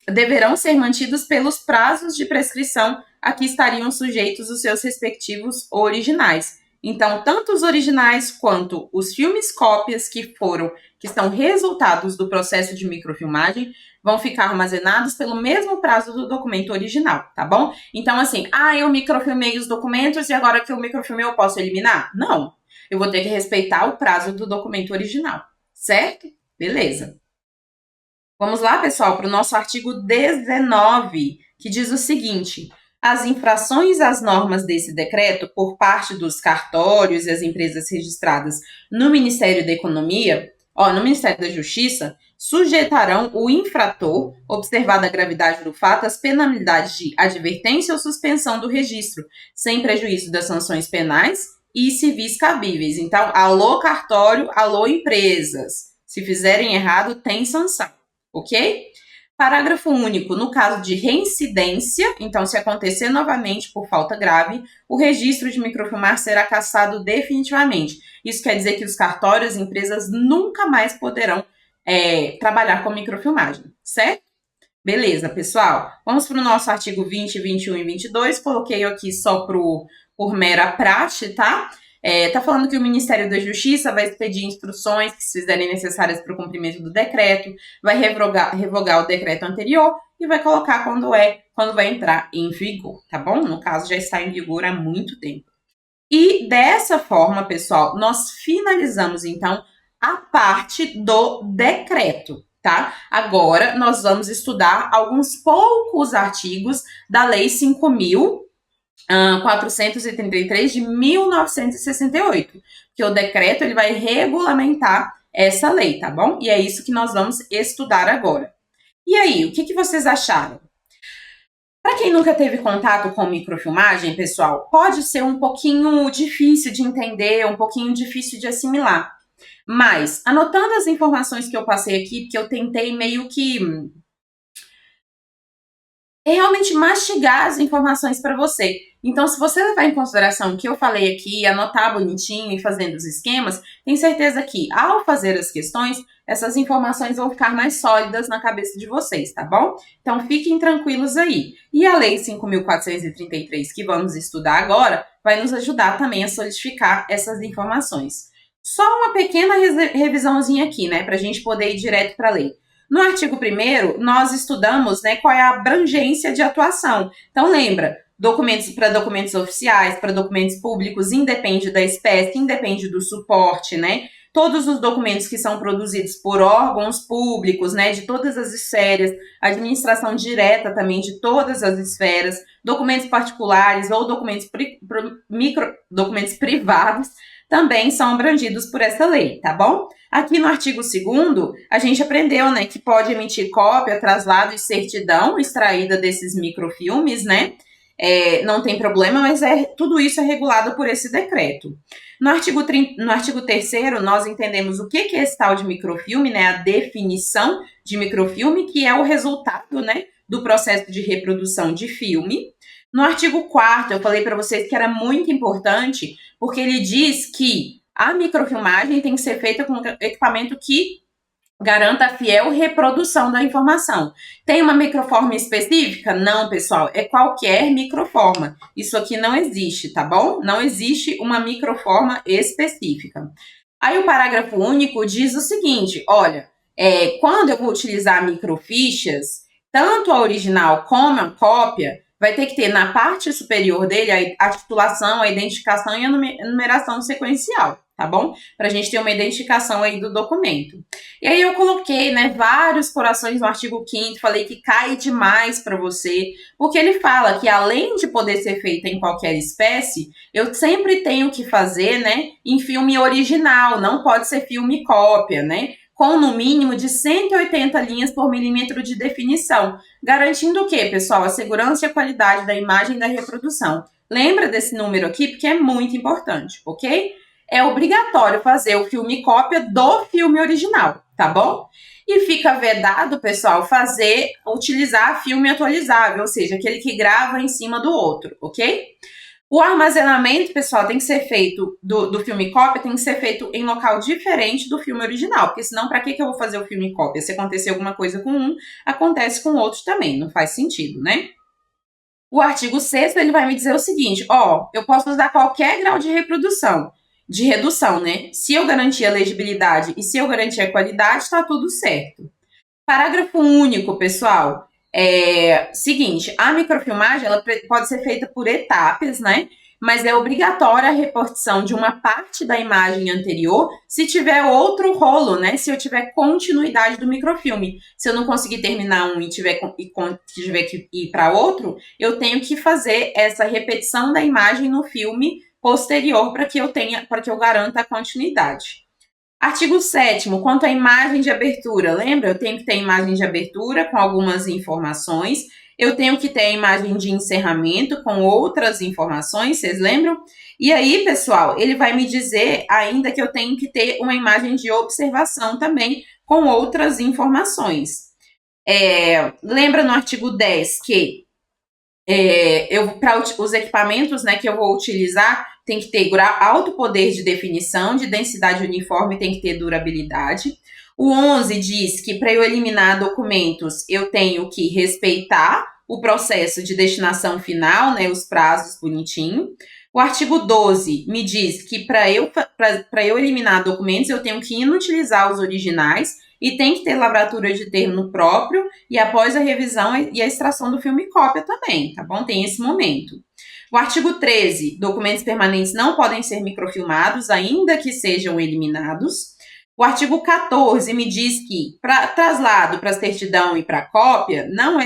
deverão ser mantidos pelos prazos de prescrição a que estariam sujeitos os seus respectivos originais. Então, tanto os originais quanto os filmes cópias que estão resultados do processo de microfilmagem vão ficar armazenados pelo mesmo prazo do documento original, tá bom? Então, assim, eu microfilmei os documentos e agora que eu microfilmei eu posso eliminar? Não. Eu vou ter que respeitar o prazo do documento original, certo? Beleza. Vamos lá, pessoal, para o nosso artigo 19, que diz o seguinte: as infrações às normas desse decreto por parte dos cartórios e as empresas registradas no Ministério da Economia, no Ministério da Justiça, sujeitarão o infrator, observada a gravidade do fato, às penalidades de advertência ou suspensão do registro, sem prejuízo das sanções penais e civis cabíveis. Então, alô cartório, alô empresas. Se fizerem errado, tem sanção, ok? Parágrafo único, no caso de reincidência, então se acontecer novamente por falta grave, o registro de microfilmar será cassado definitivamente. Isso quer dizer que os cartórios e empresas nunca mais poderão trabalhar com microfilmagem, certo? Beleza, pessoal. Vamos para o nosso artigo 20, 21 e 22. Coloquei aqui só por mera praxe, tá? Tá falando que o Ministério da Justiça vai expedir instruções que se fizerem necessárias para o cumprimento do decreto, vai revogar o decreto anterior e vai colocar quando vai entrar em vigor, tá bom? No caso, já está em vigor há muito tempo. E dessa forma, pessoal, nós finalizamos, então, a parte do decreto, tá? Agora, nós vamos estudar alguns poucos artigos da Lei 5.433 de 1968, que o decreto ele vai regulamentar essa lei, tá bom? E é isso que nós vamos estudar agora. E aí, o que vocês acharam? Para quem nunca teve contato com microfilmagem, pessoal, pode ser um pouquinho difícil de entender, um pouquinho difícil de assimilar. Mas, anotando as informações que eu passei aqui, porque eu tentei meio que realmente mastigar as informações para você. Então, se você levar em consideração o que eu falei aqui, anotar bonitinho e fazendo os esquemas, tenho certeza que, ao fazer as questões, essas informações vão ficar mais sólidas na cabeça de vocês, tá bom? Então, fiquem tranquilos aí. E a Lei 5.433, que vamos estudar agora, vai nos ajudar também a solidificar essas informações. Só uma pequena revisãozinha aqui, né, para a gente poder ir direto para a lei. No artigo 1º, nós estudamos, né, qual é a abrangência de atuação. Então, lembra, para documentos oficiais, para documentos públicos, independe da espécie, independe do suporte, né? Todos os documentos que são produzidos por órgãos públicos, né, de todas as esferas, administração direta também de todas as esferas, documentos particulares ou documentos privados, também são abrangidos por essa lei, tá bom? Aqui no artigo 2º, a gente aprendeu, né, que pode emitir cópia, traslado e certidão extraída desses microfilmes, né? Não tem problema, mas tudo isso é regulado por esse decreto. No artigo 3º, nós entendemos o que é esse tal de microfilme, né? A definição de microfilme, que é o resultado, né, do processo de reprodução de filme. No artigo 4º, eu falei para vocês que era muito importante, porque ele diz que a microfilmagem tem que ser feita com equipamento que garanta a fiel reprodução da informação. Tem uma microforma específica? Não, pessoal, é qualquer microforma. Isso aqui não existe, tá bom? Não existe uma microforma específica. Aí o parágrafo único diz o seguinte, olha, quando eu vou utilizar microfichas, tanto a original como a cópia, vai ter que ter na parte superior dele a titulação, a identificação e a numeração sequencial, tá bom? Para a gente ter uma identificação aí do documento. E aí eu coloquei, né, vários corações no artigo 5º, falei que cai demais para você, porque ele fala que além de poder ser feita em qualquer espécie, eu sempre tenho que fazer, né, em filme original, não pode ser filme cópia, né? Com no mínimo de 180 linhas por milímetro de definição, garantindo o quê, pessoal? A segurança e a qualidade da imagem da reprodução. Lembra desse número aqui, porque é muito importante, ok? É obrigatório fazer o filme cópia do filme original, tá bom? E fica vedado, pessoal, utilizar filme atualizável, ou seja, aquele que grava em cima do outro, ok? O armazenamento, pessoal, tem que ser feito do filme cópia, tem que ser feito em local diferente do filme original, porque senão, para que eu vou fazer o filme cópia? Se acontecer alguma coisa com um, acontece com o outro também, não faz sentido, né? O artigo 6º, ele vai me dizer o seguinte, eu posso usar qualquer grau de reprodução, de redução, né? Se eu garantir a legibilidade e se eu garantir a qualidade, está tudo certo. Parágrafo único, pessoal. Seguinte, a microfilmagem ela pode ser feita por etapas, né? Mas é obrigatória a repartição de uma parte da imagem anterior se tiver outro rolo, né? Se eu tiver continuidade do microfilme. Se eu não conseguir terminar um e tiver que ir para outro, eu tenho que fazer essa repetição da imagem no filme posterior para que eu garanta a continuidade. Artigo 7º, quanto à imagem de abertura, lembra? Eu tenho que ter imagem de abertura com algumas informações, eu tenho que ter a imagem de encerramento com outras informações, vocês lembram? E aí, pessoal, ele vai me dizer ainda que eu tenho que ter uma imagem de observação também com outras informações. Lembra no artigo 10 que para os equipamentos, né, que eu vou utilizar, tem que ter alto poder de definição, de densidade uniforme, tem que ter durabilidade. O 11 diz que para eu eliminar documentos, eu tenho que respeitar o processo de destinação final, né, os prazos bonitinho. O artigo 12 me diz que para eu eliminar documentos, eu tenho que inutilizar os originais e tem que ter lavratura de termo próprio e após a revisão e a extração do filme cópia também, tá bom? Tem esse momento. O artigo 13, documentos permanentes não podem ser microfilmados, ainda que sejam eliminados. O artigo 14 me diz que para traslado para certidão e para cópia não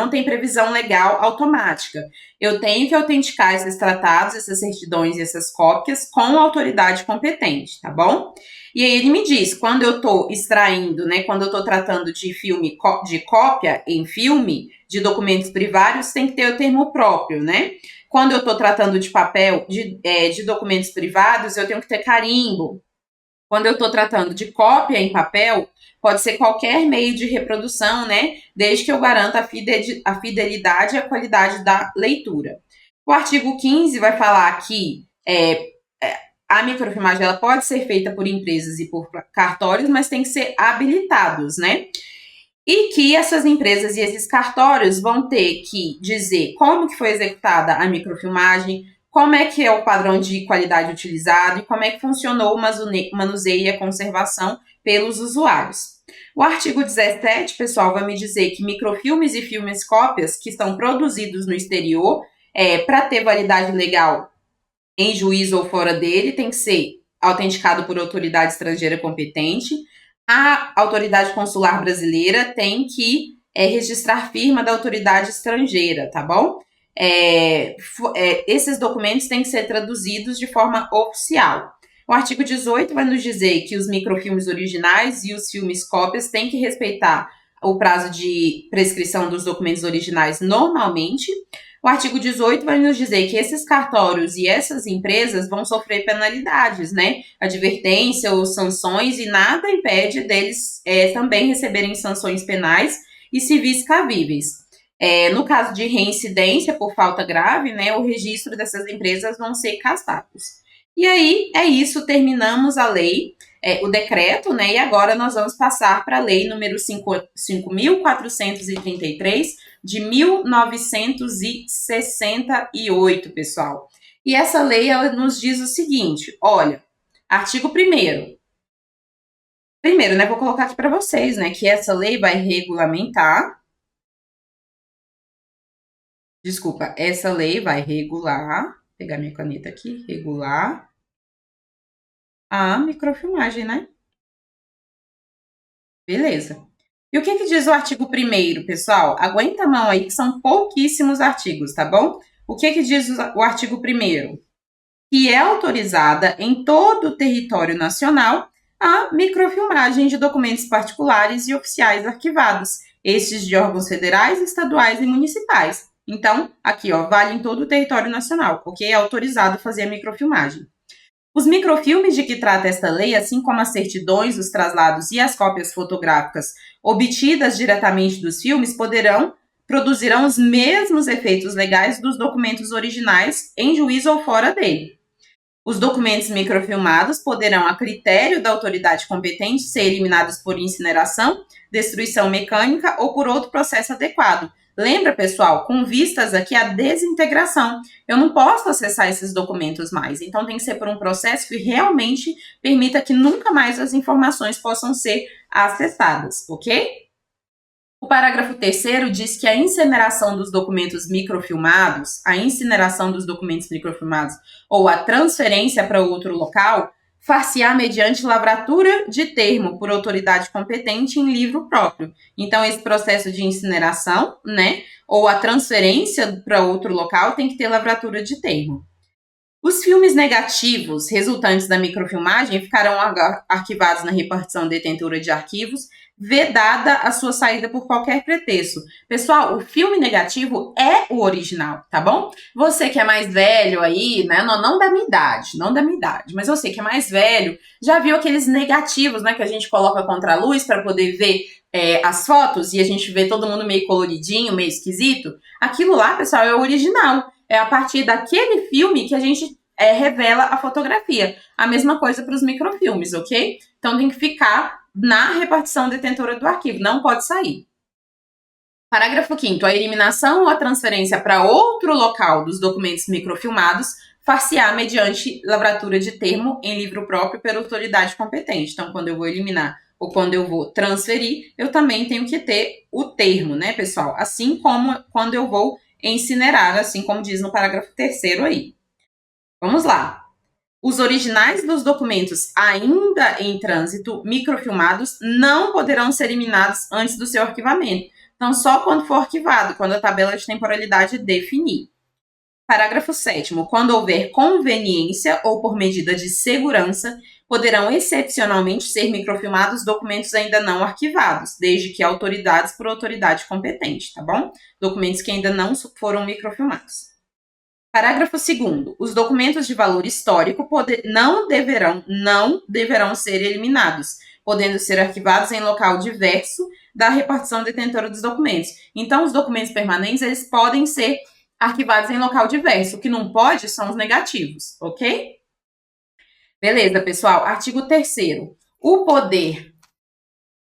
tem previsão legal automática. Eu tenho que autenticar esses tratados, essas certidões e essas cópias com a autoridade competente, tá bom? E aí ele me diz, quando eu estou extraindo, né, quando eu estou tratando de filme, de cópia em filme, de documentos privados, tem que ter o termo próprio, né? Quando eu estou tratando de papel, de documentos privados, eu tenho que ter carimbo. Quando eu estou tratando de cópia em papel, pode ser qualquer meio de reprodução, né? Desde que eu garanta a fidelidade e a qualidade da leitura. O artigo 15 vai falar que a microfilmagem ela pode ser feita por empresas e por cartórios, mas tem que ser habilitados, né? E que essas empresas e esses cartórios vão ter que dizer como que foi executada a microfilmagem, como é que é o padrão de qualidade utilizado e como é que funcionou o manuseio e a conservação pelos usuários. O artigo 17, pessoal, vai me dizer que microfilmes e filmes cópias que estão produzidos no exterior, para ter validade legal em juízo ou fora dele, tem que ser autenticado por autoridade estrangeira competente. A autoridade consular brasileira tem que registrar firma da autoridade estrangeira, tá bom? Esses documentos têm que ser traduzidos de forma oficial. O artigo 18 vai nos dizer que os microfilmes originais e os filmes cópias têm que respeitar o prazo de prescrição dos documentos originais normalmente. O artigo 18 vai nos dizer que esses cartórios e essas empresas vão sofrer penalidades, né? Advertência ou sanções, e nada impede deles também receberem sanções penais e civis cabíveis. No caso de reincidência por falta grave, né, o registro dessas empresas vão ser cassados. E aí, é isso, terminamos a lei, o decreto, né, e agora nós vamos passar para a lei número 5.433, de 1968, pessoal. E essa lei, ela nos diz o seguinte, olha, artigo 1º. Primeiro, né, vou colocar aqui para vocês, né, que essa lei vai regulamentar. Desculpa, essa lei vai regular, vou pegar minha caneta aqui, regular a microfilmagem, né? Beleza. E o que diz o artigo 1º, pessoal? Aguenta a mão aí, que são pouquíssimos artigos, tá bom? O que diz o artigo 1º? Que é autorizada em todo o território nacional a microfilmagem de documentos particulares e oficiais arquivados, estes de órgãos federais, estaduais e municipais. Então, aqui, ó, vale em todo o território nacional, ok? É autorizado fazer a microfilmagem. Os microfilmes de que trata esta lei, assim como as certidões, os traslados e as cópias fotográficas obtidas diretamente dos filmes, poderão produzirão os mesmos efeitos legais dos documentos originais em juízo ou fora dele. Os documentos microfilmados poderão, a critério da autoridade competente, ser eliminados por incineração, destruição mecânica ou por outro processo adequado. Lembra, pessoal, com vistas aqui à desintegração. Eu não posso acessar esses documentos mais, então tem que ser por um processo que realmente permita que nunca mais as informações possam ser acessadas, ok? O parágrafo 3º diz que a incineração dos documentos microfilmados, ou a transferência para outro local, far-se-á mediante lavratura de termo por autoridade competente em livro próprio. Então, esse processo de incineração, né, ou a transferência para outro local tem que ter lavratura de termo. Os filmes negativos resultantes da microfilmagem ficarão arquivados na repartição detentora de arquivos, vedada a sua saída por qualquer pretexto. Pessoal, o filme negativo é o original, tá bom? Você que é mais velho aí, né? Não da minha idade, mas você que é mais velho, já viu aqueles negativos, né? Que a gente coloca contra a luz para poder ver as fotos e a gente vê todo mundo meio coloridinho, meio esquisito? Aquilo lá, pessoal, é o original. É a partir daquele filme que a gente revela a fotografia. A mesma coisa para os microfilmes, ok? Então tem que ficar na repartição detentora do arquivo, não pode sair. Parágrafo 5º. A eliminação ou a transferência para outro local dos documentos microfilmados far-se-á mediante lavratura de termo em livro próprio pela autoridade competente. Então, quando eu vou eliminar ou quando eu vou transferir, eu também tenho que ter o termo, né, pessoal? Assim como quando eu vou incinerar, assim como diz no parágrafo 3º aí. Vamos lá. Os originais dos documentos ainda em trânsito, microfilmados, não poderão ser eliminados antes do seu arquivamento. Então, só quando for arquivado, quando a tabela de temporalidade definir. Parágrafo 7º. Quando houver conveniência ou por medida de segurança, poderão excepcionalmente ser microfilmados documentos ainda não arquivados, desde que autorizados por autoridade competente, tá bom? Documentos que ainda não foram microfilmados. Parágrafo 2º. Os documentos de valor histórico não deverão ser eliminados, podendo ser arquivados em local diverso da repartição detentora dos documentos. Então, os documentos permanentes, eles podem ser arquivados em local diverso. O que não pode são os negativos, ok? Beleza, pessoal. Artigo 3º. O Poder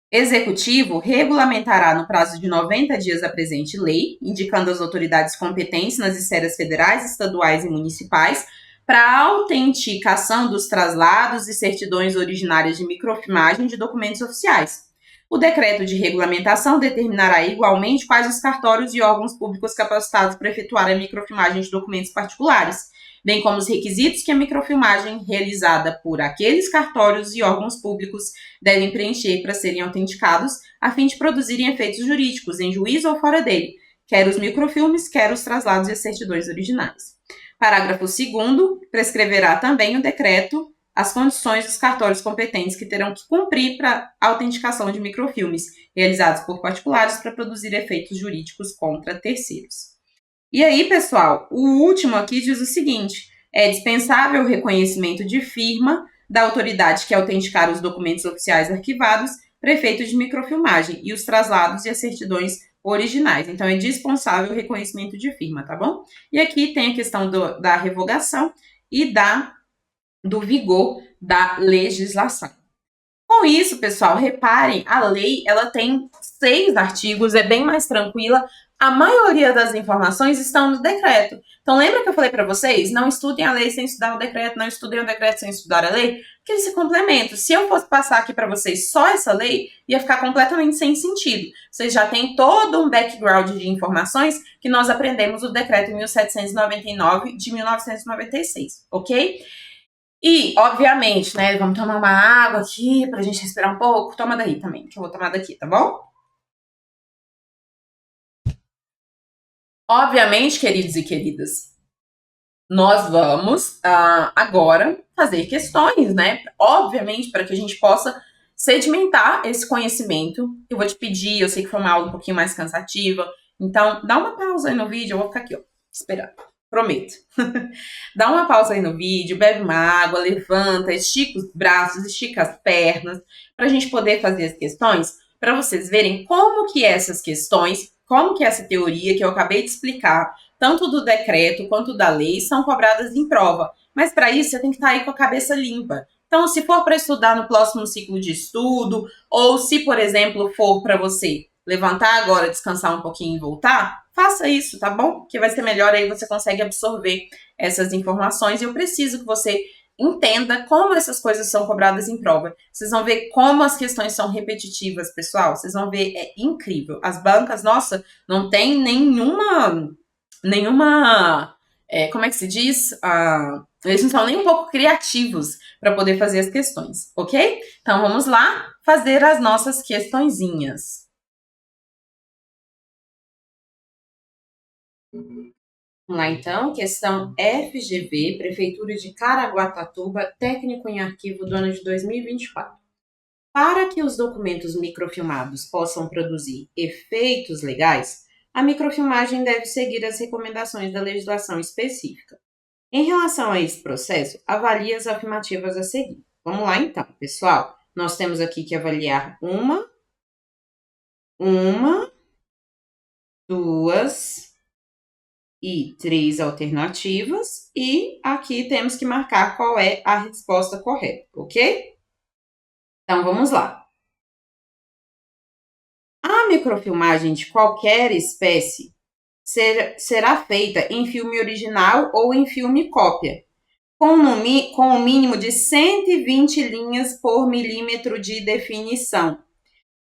Executivo regulamentará no prazo de 90 dias a presente lei, indicando as autoridades competentes nas esferas federais, estaduais e municipais para a autenticação dos traslados e certidões originárias de microfilmagem de documentos oficiais. O decreto de regulamentação determinará igualmente quais os cartórios e órgãos públicos capacitados para efetuar a microfilmagem de documentos particulares, bem como os requisitos que a microfilmagem realizada por aqueles cartórios e órgãos públicos devem preencher para serem autenticados, a fim de produzirem efeitos jurídicos em juízo ou fora dele, quer os microfilmes, quer os traslados e as certidões originais. Parágrafo 2º. Prescreverá também o decreto as condições dos cartórios competentes que terão que cumprir para a autenticação de microfilmes realizados por particulares para produzir efeitos jurídicos contra terceiros. E aí, pessoal, o último aqui diz o seguinte: é dispensável o reconhecimento de firma da autoridade que autenticar os documentos oficiais arquivados para efeitos de microfilmagem e os traslados e as certidões originais. Então, é dispensável o reconhecimento de firma, tá bom? E aqui tem a questão da revogação e do vigor da legislação. Com isso, pessoal, reparem, a lei ela tem 6 artigos, é bem mais tranquila. A maioria das informações estão no decreto. Então, lembra que eu falei para vocês? Não estudem a lei sem estudar o decreto, não estudem o decreto sem estudar a lei, porque eles se complementam. Se eu fosse passar aqui para vocês só essa lei, ia ficar completamente sem sentido. Vocês já têm todo um background de informações que nós aprendemos no decreto 1799 de 1996, ok? E, obviamente, né, vamos tomar uma água aqui pra gente respirar um pouco. Toma daí também, que eu vou tomar daqui, tá bom? Obviamente, queridos e queridas, nós vamos agora fazer questões, né? Obviamente, para que a gente possa sedimentar esse conhecimento. Eu vou te pedir, eu sei que foi uma aula um pouquinho mais cansativa, então dá uma pausa aí no vídeo, eu vou ficar aqui, ó, esperando. Prometo. Dá uma pausa aí no vídeo, bebe uma água, levanta, estica os braços, estica as pernas, para a gente poder fazer as questões, para vocês verem como que essas questões como que essa teoria que eu acabei de explicar, tanto do decreto quanto da lei, são cobradas em prova. Mas para isso você tem que estar aí com a cabeça limpa. Então, se for para estudar no próximo ciclo de estudo, ou se, por exemplo, for para você levantar agora, descansar um pouquinho e voltar, faça isso, tá bom? Que vai ser melhor, aí você consegue absorver essas informações. E eu preciso que você entenda como essas coisas são cobradas em prova. Vocês vão ver como as questões são repetitivas, pessoal. Vocês vão ver, é incrível. As bancas, nossa, não tem nenhuma como é que se diz? Eles não são nem um pouco criativos para poder fazer as questões, ok? Então, vamos lá fazer as nossas questõezinhas. Vamos lá, então. Questão FGV, Prefeitura de Caraguatatuba, técnico em arquivo do ano de 2024. Para que os documentos microfilmados possam produzir efeitos legais, a microfilmagem deve seguir as recomendações da legislação específica. Em relação a esse processo, avalie as afirmativas a seguir. Vamos lá então, pessoal. Nós temos aqui que avaliar uma, duas e três alternativas. E aqui temos que marcar qual é a resposta correta, ok? Então, vamos lá. A microfilmagem de qualquer espécie será feita em filme original ou em filme cópia, com um mínimo de 120 linhas por milímetro de definição,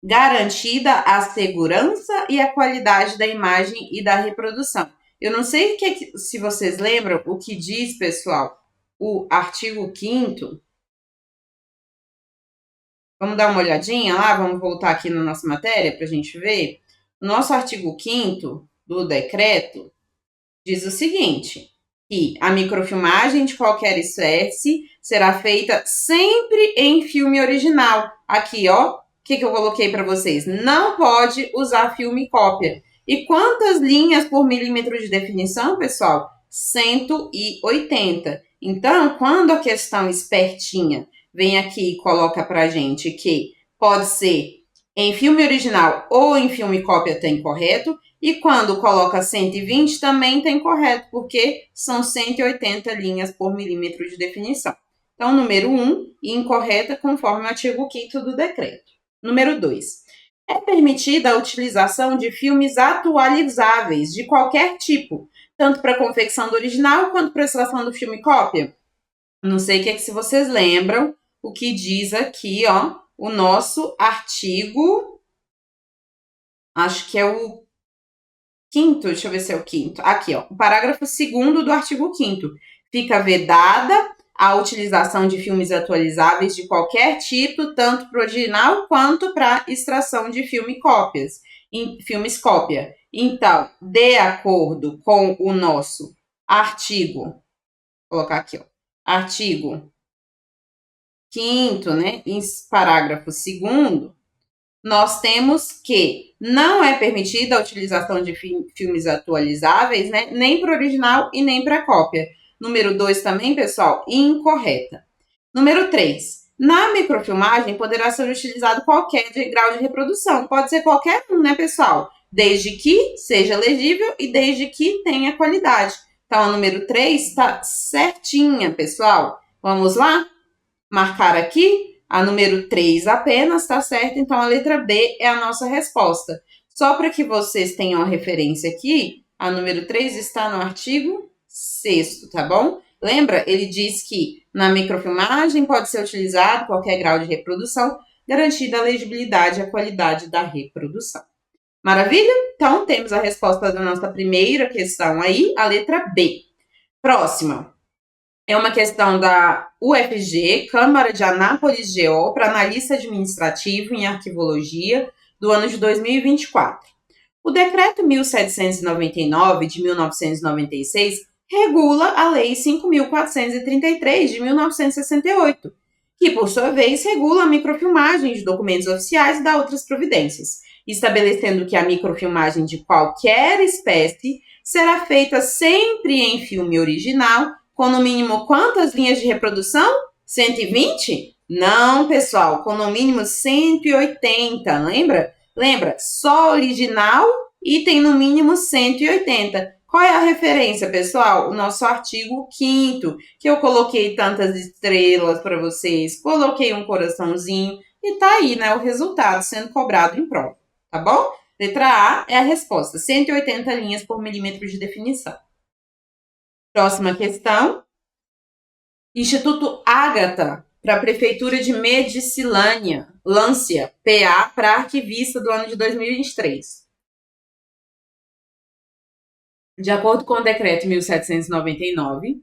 garantida a segurança e a qualidade da imagem e da reprodução. Eu não sei se vocês lembram o que diz, pessoal, o artigo 5º. Vamos dar uma olhadinha lá, vamos voltar aqui na nossa matéria para a gente ver. O nosso artigo 5º do decreto diz o seguinte, que a microfilmagem de qualquer espécie será feita sempre em filme original. Aqui, ó, o que eu coloquei para vocês? Não pode usar filme cópia. E quantas linhas por milímetro de definição, pessoal? 180. Então, quando a questão espertinha vem aqui e coloca pra gente que pode ser em filme original ou em filme cópia, tá incorreto. E quando coloca 120, também tá incorreto, porque são 180 linhas por milímetro de definição. Então, número 1, incorreta conforme o artigo 5º do decreto. Número 2. É permitida a utilização de filmes atualizáveis de qualquer tipo, tanto para confecção do original quanto para extração do filme cópia? Não sei o que é que se vocês lembram o que diz aqui, ó, o nosso artigo, acho que é o 5º, deixa eu ver se é o 5º. Aqui, ó, o parágrafo 2º do artigo 5º. Fica vedada a utilização de filmes atualizáveis de qualquer tipo, tanto para o original quanto para extração de filmes cópia. Então, de acordo com o nosso artigo, vou colocar aqui, ó, artigo 5º, né, em parágrafo 2º, nós temos que não é permitida a utilização de filmes atualizáveis, né, nem para o original e nem para cópia. Número 2 também, pessoal, incorreta. Número 3. Na microfilmagem poderá ser utilizado qualquer grau de reprodução. Pode ser qualquer um, né, pessoal? Desde que seja legível e desde que tenha qualidade. Então, a número 3 está certinha, pessoal. Vamos lá? Marcar aqui. A número 3 apenas está certa, então a letra B é a nossa resposta. Só para que vocês tenham a referência aqui, a número 3 está no artigo 6º, tá bom? Lembra? Ele diz que na microfilmagem pode ser utilizado qualquer grau de reprodução, garantida a legibilidade e a qualidade da reprodução. Maravilha? Então, temos a resposta da nossa primeira questão aí, a letra B. Próxima. É uma questão da UFG, Câmara de Anápolis GO, para analista administrativo em arquivologia, do ano de 2024. O Decreto 1799, de 1996, regula a Lei 5.433, de 1968, que, por sua vez, regula a microfilmagem de documentos oficiais e dá outras providências, estabelecendo que a microfilmagem de qualquer espécie será feita sempre em filme original, com no mínimo quantas linhas de reprodução? 120? Não, pessoal, com no mínimo 180, lembra? Lembra? Só original e tem no mínimo 180. Qual é a referência, pessoal? O nosso artigo 5º, que eu coloquei tantas estrelas para vocês, coloquei um coraçãozinho e tá aí, né, o resultado sendo cobrado em prova, tá bom? Letra A é a resposta, 180 linhas por milímetro de definição. Próxima questão. Instituto Ágata, para a Prefeitura de Medicilândia, Lância, PA, para arquivista do ano de 2023. De acordo com o decreto 1799,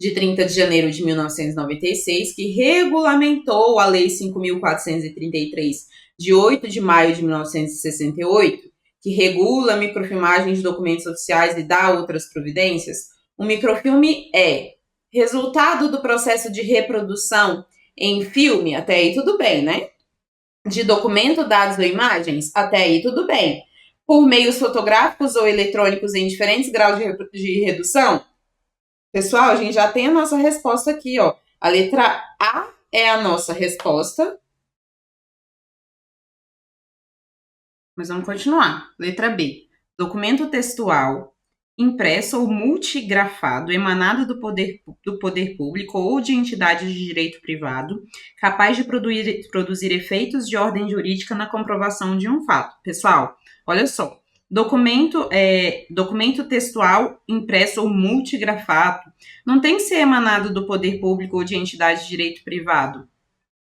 de 30 de janeiro de 1996, que regulamentou a Lei 5.433, de 8 de maio de 1968, que regula a microfilmagem de documentos oficiais e dá outras providências, o microfilme é resultado do processo de reprodução em filme, até aí tudo bem, né? De documento, dados ou imagens, até aí tudo bem. Por meios fotográficos ou eletrônicos em diferentes graus de redução? Pessoal, a gente já tem a nossa resposta aqui, ó. A letra A é a nossa resposta. Mas vamos continuar. Letra B. Documento textual, impresso ou multigrafado, emanado do poder público ou de entidade de direito privado, capaz de produzir efeitos de ordem jurídica na comprovação de um fato. Pessoal, olha só. Documento textual, impresso ou multigrafado não tem que ser emanado do poder público ou de entidade de direito privado.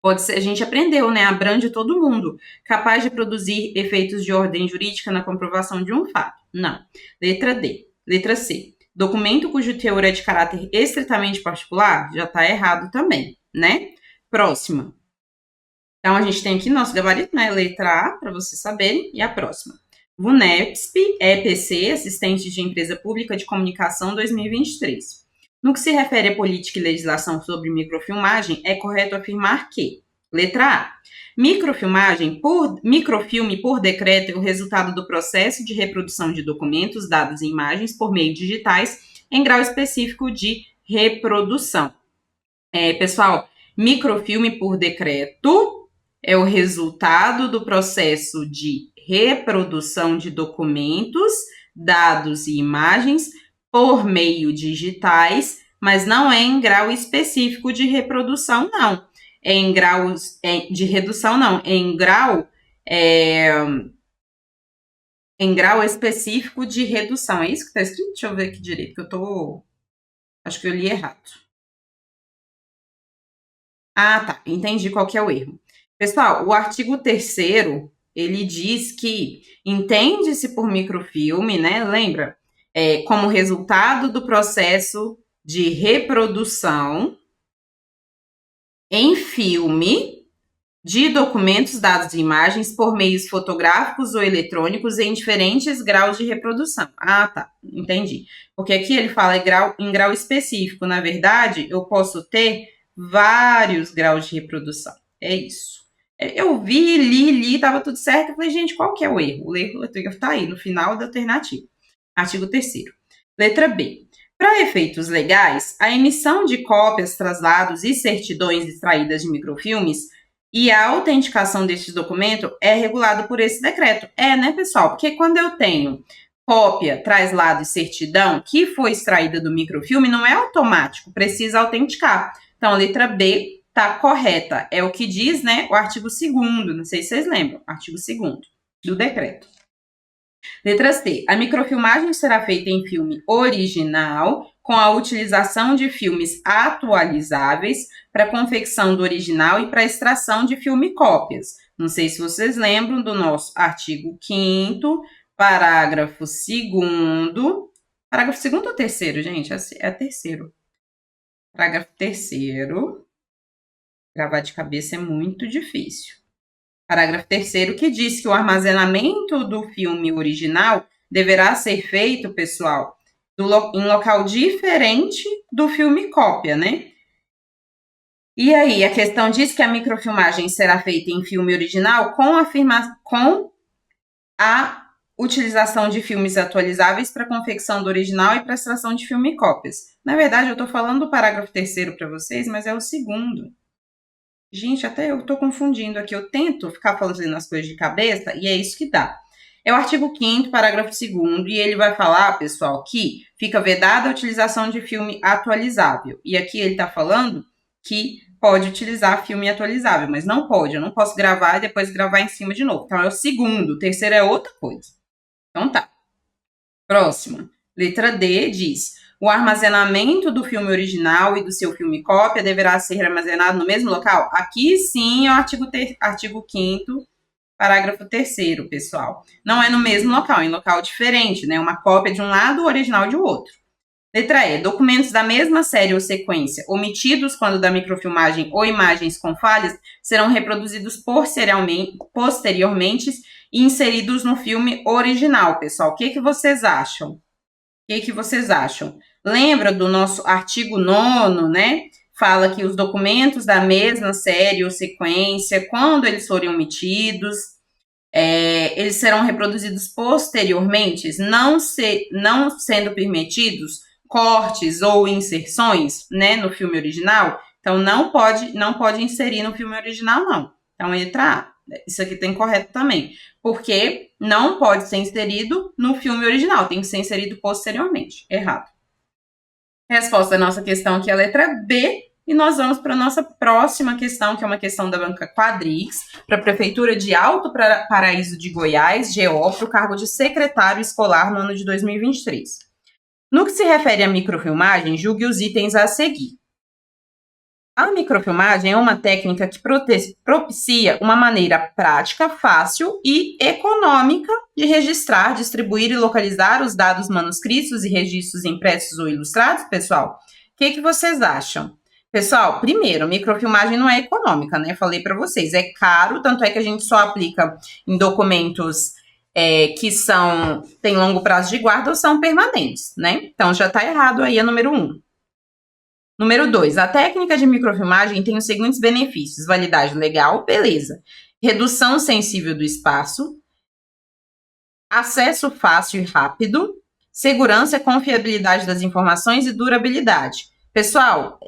Pode ser, a gente aprendeu, né? Abrange todo mundo. Capaz de produzir efeitos de ordem jurídica na comprovação de um fato. Não. Letra D. Letra C. Documento cujo teor é de caráter estritamente particular? Já está errado também, né? Próxima. Então, a gente tem aqui nosso gabarito, né? Letra A, para vocês saberem. E a próxima. VUNESP, EPC, Assistente de Empresa Pública de Comunicação 2023. No que se refere à política e legislação sobre microfilmagem, é correto afirmar que, letra A, microfilme por decreto é o resultado do processo de reprodução de documentos, dados e imagens por meio digitais em grau específico de reprodução. Pessoal, microfilme por decreto é o resultado do processo de reprodução de documentos, dados e imagens por meio digitais, mas não é em grau específico de reprodução, não. É em grau de redução, não. É em grau específico de redução. É isso que está escrito? Deixa eu ver aqui direito, que eu tô... Acho que eu li errado. Ah, tá. Entendi qual que é o erro. Pessoal, o artigo 3º, ele diz que entende-se por microfilme, né? Lembra? Como resultado do processo de reprodução em filme de documentos, dados e imagens por meios fotográficos ou eletrônicos em diferentes graus de reprodução. Ah, tá, entendi. Porque aqui ele fala em grau específico. Na verdade, eu posso ter vários graus de reprodução. É isso. Eu vi, li, tava tudo certo. Eu falei, gente, qual que é o erro? O erro tá aí, no final da alternativa. Artigo 3º. Letra B. Para efeitos legais, a emissão de cópias, traslados e certidões extraídas de microfilmes e a autenticação deste documento é regulado por esse decreto. Né, pessoal? Porque quando eu tenho cópia, traslado e certidão que foi extraída do microfilme, não é automático, precisa autenticar. Então, a letra B está correta. É o que diz, né, o artigo 2º, não sei se vocês lembram, artigo 2º do decreto. Letra C. A microfilmagem será feita em filme original, com a utilização de filmes atualizáveis para confecção do original e para extração de filme cópias. Não sei se vocês lembram do nosso artigo 5º, parágrafo 2º. Parágrafo 2º ou 3º, gente? É 3º. Parágrafo 3º. Gravar de cabeça é muito difícil. Parágrafo 3º, que diz que o armazenamento do filme original deverá ser feito, pessoal, em local diferente do filme cópia, né? E aí, a questão diz que a microfilmagem será feita em filme original com a utilização de filmes atualizáveis para confecção do original e para extração de filme cópias. Na verdade, eu estou falando do parágrafo 3º para vocês, mas é o 2º. Gente, até eu tô confundindo aqui. Eu tento ficar fazendo as coisas de cabeça e é isso que dá. É o artigo 5º, parágrafo 2º, e ele vai falar, pessoal, que fica vedada a utilização de filme atualizável. E aqui ele está falando que pode utilizar filme atualizável, mas não pode. Eu não posso gravar e depois gravar em cima de novo. Então, é o 2º. O 3º é outra coisa. Então, tá. Próxima. Letra D diz: o armazenamento do filme original e do seu filme cópia deverá ser armazenado no mesmo local? Aqui sim é o artigo 5º, parágrafo 3º, pessoal. Não é no mesmo local, é em local diferente, né? Uma cópia de um lado, o original de outro. Letra E. Documentos da mesma série ou sequência, omitidos quando da microfilmagem ou imagens com falhas, serão reproduzidos posteriormente e inseridos no filme original, pessoal. O que vocês acham? O que vocês acham? Lembra do nosso artigo 9º, né? Fala que os documentos da mesma série ou sequência, quando eles forem omitidos, eles serão reproduzidos posteriormente, não sendo permitidos cortes ou inserções, né, no filme original. Então, não pode inserir no filme original, não. Então, letra A. Isso aqui tem correto também. Porque não pode ser inserido no filme original, tem que ser inserido posteriormente. Errado. Resposta da nossa questão aqui é a letra B. E nós vamos para a nossa próxima questão, que é uma questão da banca Quadrix, para a Prefeitura de Alto Paraíso de Goiás, GO, para o cargo de secretário escolar no ano de 2023. No que se refere à microfilmagem, julgue os itens a seguir. A microfilmagem é uma técnica que propicia uma maneira prática, fácil e econômica de registrar, distribuir e localizar os dados manuscritos e registros impressos ou ilustrados, pessoal. O que vocês acham? Pessoal, primeiro, microfilmagem não é econômica, né? Falei para vocês, é caro, tanto é que a gente só aplica em documentos que têm longo prazo de guarda ou são permanentes, né? Então, já está errado aí a número 1. Número 2, a técnica de microfilmagem tem os seguintes benefícios: validade legal, beleza. Redução sensível do espaço, acesso fácil e rápido, segurança e confiabilidade das informações e durabilidade. Pessoal,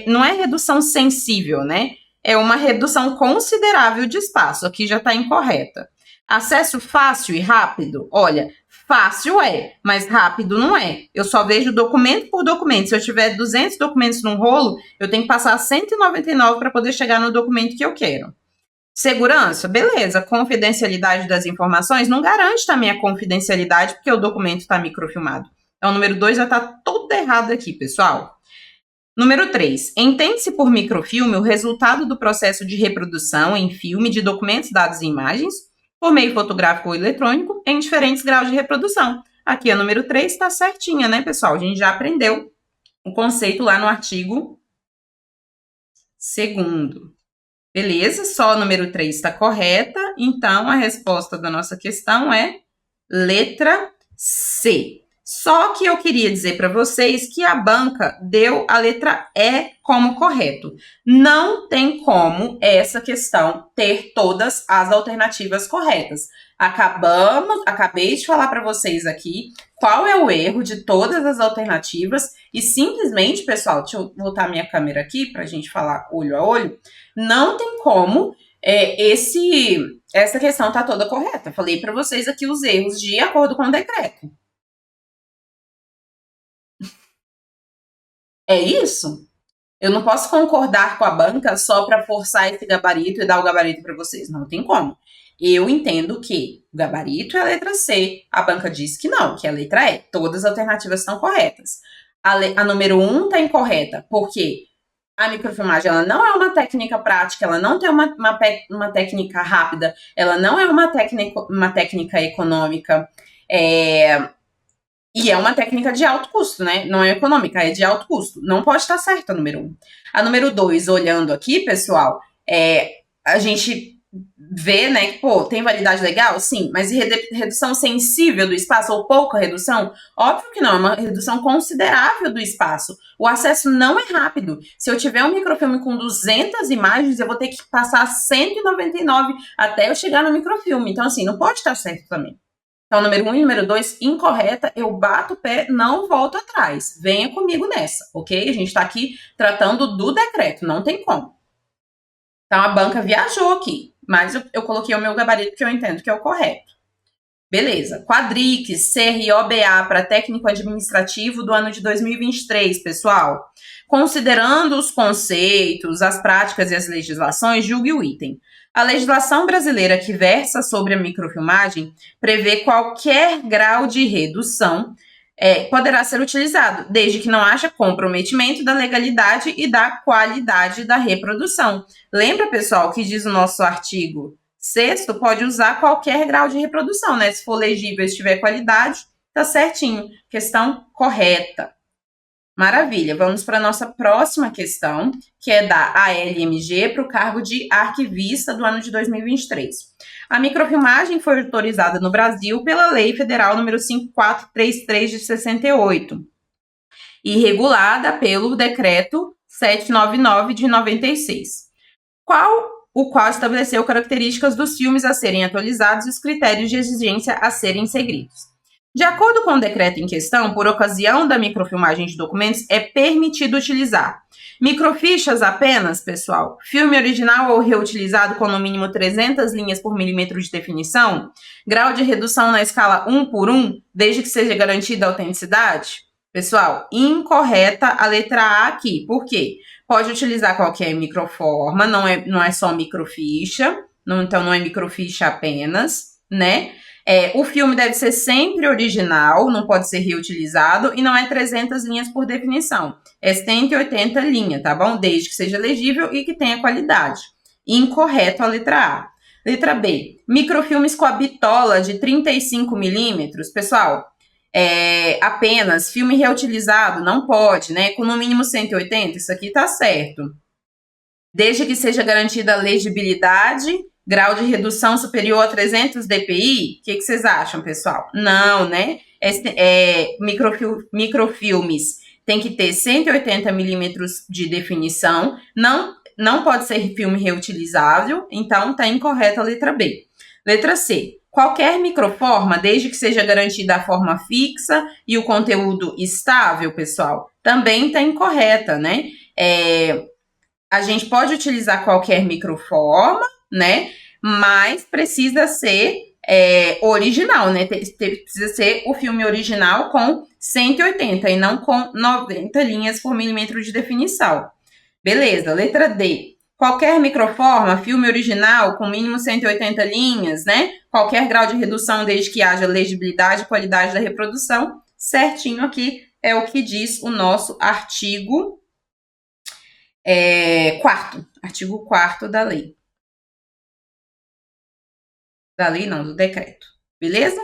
não é redução sensível, né? É uma redução considerável de espaço. Aqui já está incorreta. Acesso fácil e rápido, olha, fácil mas rápido não é. Eu só vejo documento por documento. Se eu tiver 200 documentos num rolo, eu tenho que passar 199 para poder chegar no documento que eu quero. Segurança, beleza. Confidencialidade das informações não garante também a confidencialidade porque o documento está microfilmado. Então, o número 2 já está todo errado aqui, pessoal. Número 3. Entende-se por microfilme o resultado do processo de reprodução em filme de documentos, dados e imagens por meio fotográfico ou eletrônico, em diferentes graus de reprodução. Aqui a número 3 está certinha, né, pessoal? A gente já aprendeu o conceito lá no artigo 2º. Beleza? Só a número 3 está correta. Então, a resposta da nossa questão é letra C. Só que eu queria dizer para vocês que a banca deu a letra E como correto. Não tem como essa questão ter todas as alternativas corretas. Acabei de falar para vocês aqui qual é o erro de todas as alternativas e simplesmente, pessoal, deixa eu voltar minha câmera aqui para a gente falar olho a olho, não tem como essa questão tá toda correta. Falei para vocês aqui os erros de acordo com o decreto. É isso? Eu não posso concordar com a banca só para forçar esse gabarito e dar o gabarito para vocês. Não tem como. Eu entendo que o gabarito é a letra C. A banca diz que não, que é a letra E. Todas as alternativas estão corretas. A número 1 está incorreta, porque a microfilmagem ela não é uma técnica prática, ela não tem uma técnica rápida, ela não é uma técnica econômica. E é uma técnica de alto custo, né? Não é econômica, é de alto custo. Não pode estar certa a número 1. A número 2, olhando aqui, pessoal, a gente vê, né, que, tem validade legal? Sim, mas redução sensível do espaço ou pouca redução? Óbvio que não, é uma redução considerável do espaço. O acesso não é rápido. Se eu tiver um microfilme com 200 imagens, eu vou ter que passar 199 até eu chegar no microfilme. Então, assim, não pode estar certo também. Então, número 1 e número 2, incorreta, eu bato o pé, não volto atrás. Venha comigo nessa, ok? A gente está aqui tratando do decreto, não tem como. Então, a banca viajou aqui, mas eu coloquei o meu gabarito que eu entendo que é o correto. Beleza. Quadrix, CROBA para técnico administrativo do ano de 2023, pessoal. Considerando os conceitos, as práticas e as legislações, julgue o item. A legislação brasileira que versa sobre a microfilmagem prevê qualquer grau de redução poderá ser utilizado, desde que não haja comprometimento da legalidade e da qualidade da reprodução. Lembra, pessoal, que diz o nosso artigo 6º, pode usar qualquer grau de reprodução, né? Se for legível e tiver qualidade, tá certinho. Questão correta. Maravilha. Vamos para a nossa próxima questão, que é da ALMG para o cargo de arquivista do ano de 2023. A microfilmagem foi autorizada no Brasil pela Lei Federal número 5433 de 68 e regulada pelo Decreto 799 de 96, o qual estabeleceu características dos filmes a serem atualizados e os critérios de exigência a serem seguidos. De acordo com o decreto em questão, por ocasião da microfilmagem de documentos, é permitido utilizar microfichas apenas, pessoal, filme original ou reutilizado com no mínimo 300 linhas por milímetro de definição, grau de redução na escala 1:1, desde que seja garantida a autenticidade. Pessoal, incorreta a letra A aqui. Por quê? Pode utilizar qualquer microforma, não é só microficha, então não é microficha apenas, né? O filme deve ser sempre original, não pode ser reutilizado, e não é 300 linhas por definição. É 180 linhas, tá bom? Desde que seja legível e que tenha qualidade. Incorreto a letra A. Letra B. Microfilmes com a bitola de 35 milímetros. Pessoal, apenas filme reutilizado, não pode, né? Com no mínimo 180, isso aqui tá certo. Desde que seja garantida a legibilidade, grau de redução superior a 300 dpi, o que vocês acham, pessoal? Não, né? Microfilmes tem que ter 180 milímetros de definição, não pode ser filme reutilizável, então tá incorreta a letra B. Letra C. Qualquer microforma, desde que seja garantida a forma fixa e o conteúdo estável, pessoal, também tá incorreta, né? A gente pode utilizar qualquer microforma, né? Mas precisa ser original, né? Precisa ser o filme original com 180 e não com 90 linhas por milímetro de definição. Beleza, letra D. Qualquer microforma, filme original com mínimo 180 linhas, né? Qualquer grau de redução desde que haja legibilidade e qualidade da reprodução. Certinho aqui é o que diz o nosso artigo 4º. Artigo 4º da lei. Da lei não, do decreto. Beleza?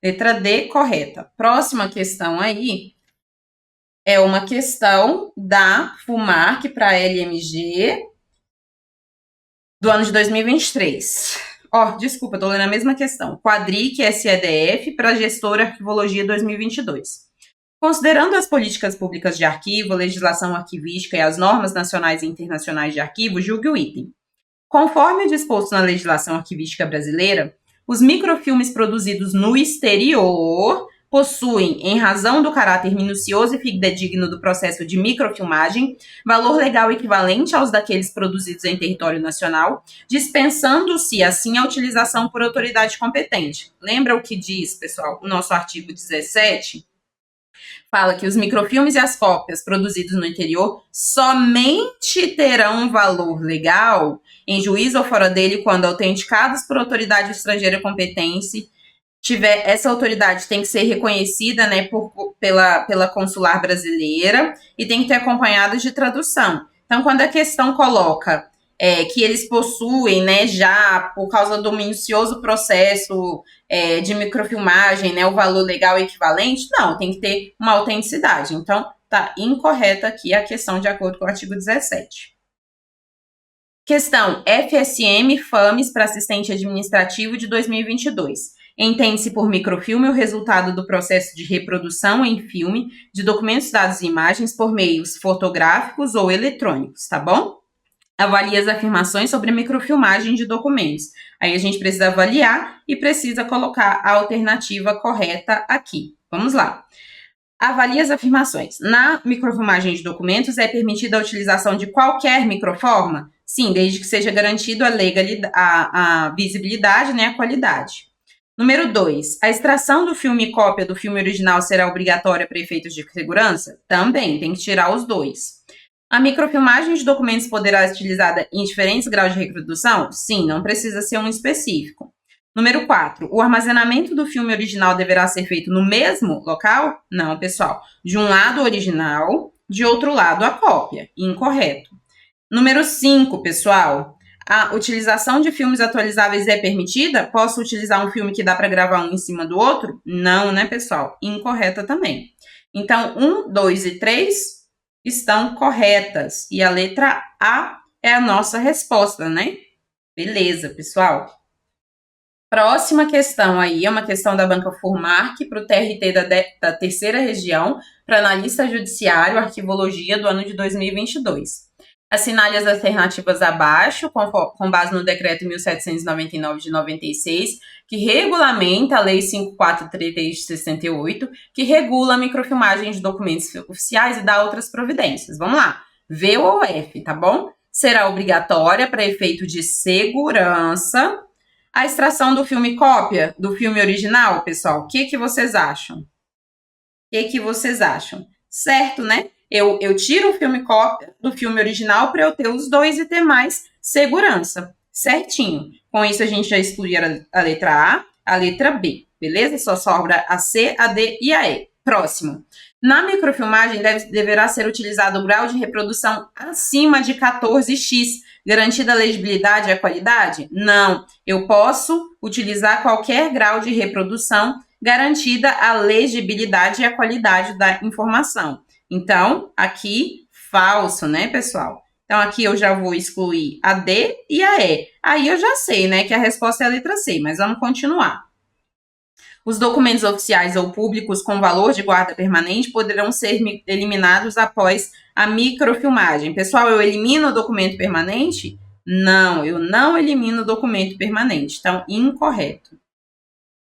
Letra D, correta. Próxima questão aí é uma questão da FUMARC para a LMG do ano de 2023. Desculpa, tô lendo a mesma questão. Quadric SEDF para gestora Arquivologia 2022. Considerando as políticas públicas de arquivo, a legislação arquivística e as normas nacionais e internacionais de arquivo, julgue o item. Conforme disposto na legislação arquivística brasileira, os microfilmes produzidos no exterior possuem, em razão do caráter minucioso e fidedigno do processo de microfilmagem, valor legal equivalente aos daqueles produzidos em território nacional, dispensando-se, assim, a utilização por autoridade competente. Lembra o que diz, pessoal, o nosso artigo 17? Fala que os microfilmes e as cópias produzidos no interior somente terão valor legal em juízo ou fora dele quando autenticados por autoridade estrangeira competente. Essa autoridade tem que ser reconhecida, né, pela consular brasileira e tem que ter acompanhado de tradução. Então, quando a questão coloca que eles possuem, né, já por causa do minucioso processo de microfilmagem, né, o valor legal equivalente, não, tem que ter uma autenticidade. Então, tá incorreta aqui a questão de acordo com o artigo 17. Questão FSM FAMES para assistente administrativo de 2022. Entende-se por microfilme o resultado do processo de reprodução em filme de documentos, dados e imagens por meios fotográficos ou eletrônicos, tá bom? Avalie as afirmações sobre a microfilmagem de documentos. Aí a gente precisa avaliar e precisa colocar a alternativa correta aqui. Vamos lá. Avalie as afirmações. Na microfilmagem de documentos é permitida a utilização de qualquer microforma? Sim, desde que seja garantido a visibilidade, né, a qualidade. Número 2. A extração do filme e cópia do filme original será obrigatória para efeitos de segurança? Também, tem que tirar os dois. A microfilmagem de documentos poderá ser utilizada em diferentes graus de reprodução? Sim, não precisa ser um específico. Número 4. O armazenamento do filme original deverá ser feito no mesmo local? Não, pessoal. De um lado o original, de outro lado a cópia. Incorreto. Número 5, pessoal. A utilização de filmes atualizáveis é permitida? Posso utilizar um filme que dá para gravar um em cima do outro? Não, né, pessoal? Incorreta também. Então, 1, 2 e 3 estão corretas. E a letra A é a nossa resposta, né? Beleza, pessoal. Próxima questão aí é uma questão da Banca Furmark para o TRT da terceira região, para analista judiciário, arquivologia do ano de 2022. Assinale as alternativas abaixo, com base no Decreto 1799 de 96, que regulamenta a Lei 5433 de 68, que regula a microfilmagem de documentos oficiais e dá outras providências. Vamos lá. V ou F, tá bom? Será obrigatória para efeito de segurança a extração do filme cópia do filme original, pessoal. O que vocês acham? O que vocês acham? Certo, né? Eu tiro o filme cópia do filme original para eu ter os dois e ter mais segurança. Certinho. Com isso, a gente já excluiu a letra A, a letra B. Beleza? Só sobra a C, a D e a E. Próximo. Na microfilmagem, deverá ser utilizado o grau de reprodução acima de 14x, garantida a legibilidade e a qualidade? Não. Eu posso utilizar qualquer grau de reprodução, garantida a legibilidade e a qualidade da informação. Então, aqui, falso, né, pessoal? Então, aqui eu já vou excluir a D e a E. Aí eu já sei, né, que a resposta é a letra C, mas vamos continuar. Os documentos oficiais ou públicos com valor de guarda permanente poderão ser eliminados após a microfilmagem. Pessoal, eu elimino o documento permanente? Não, eu não elimino o documento permanente. Então, incorreto.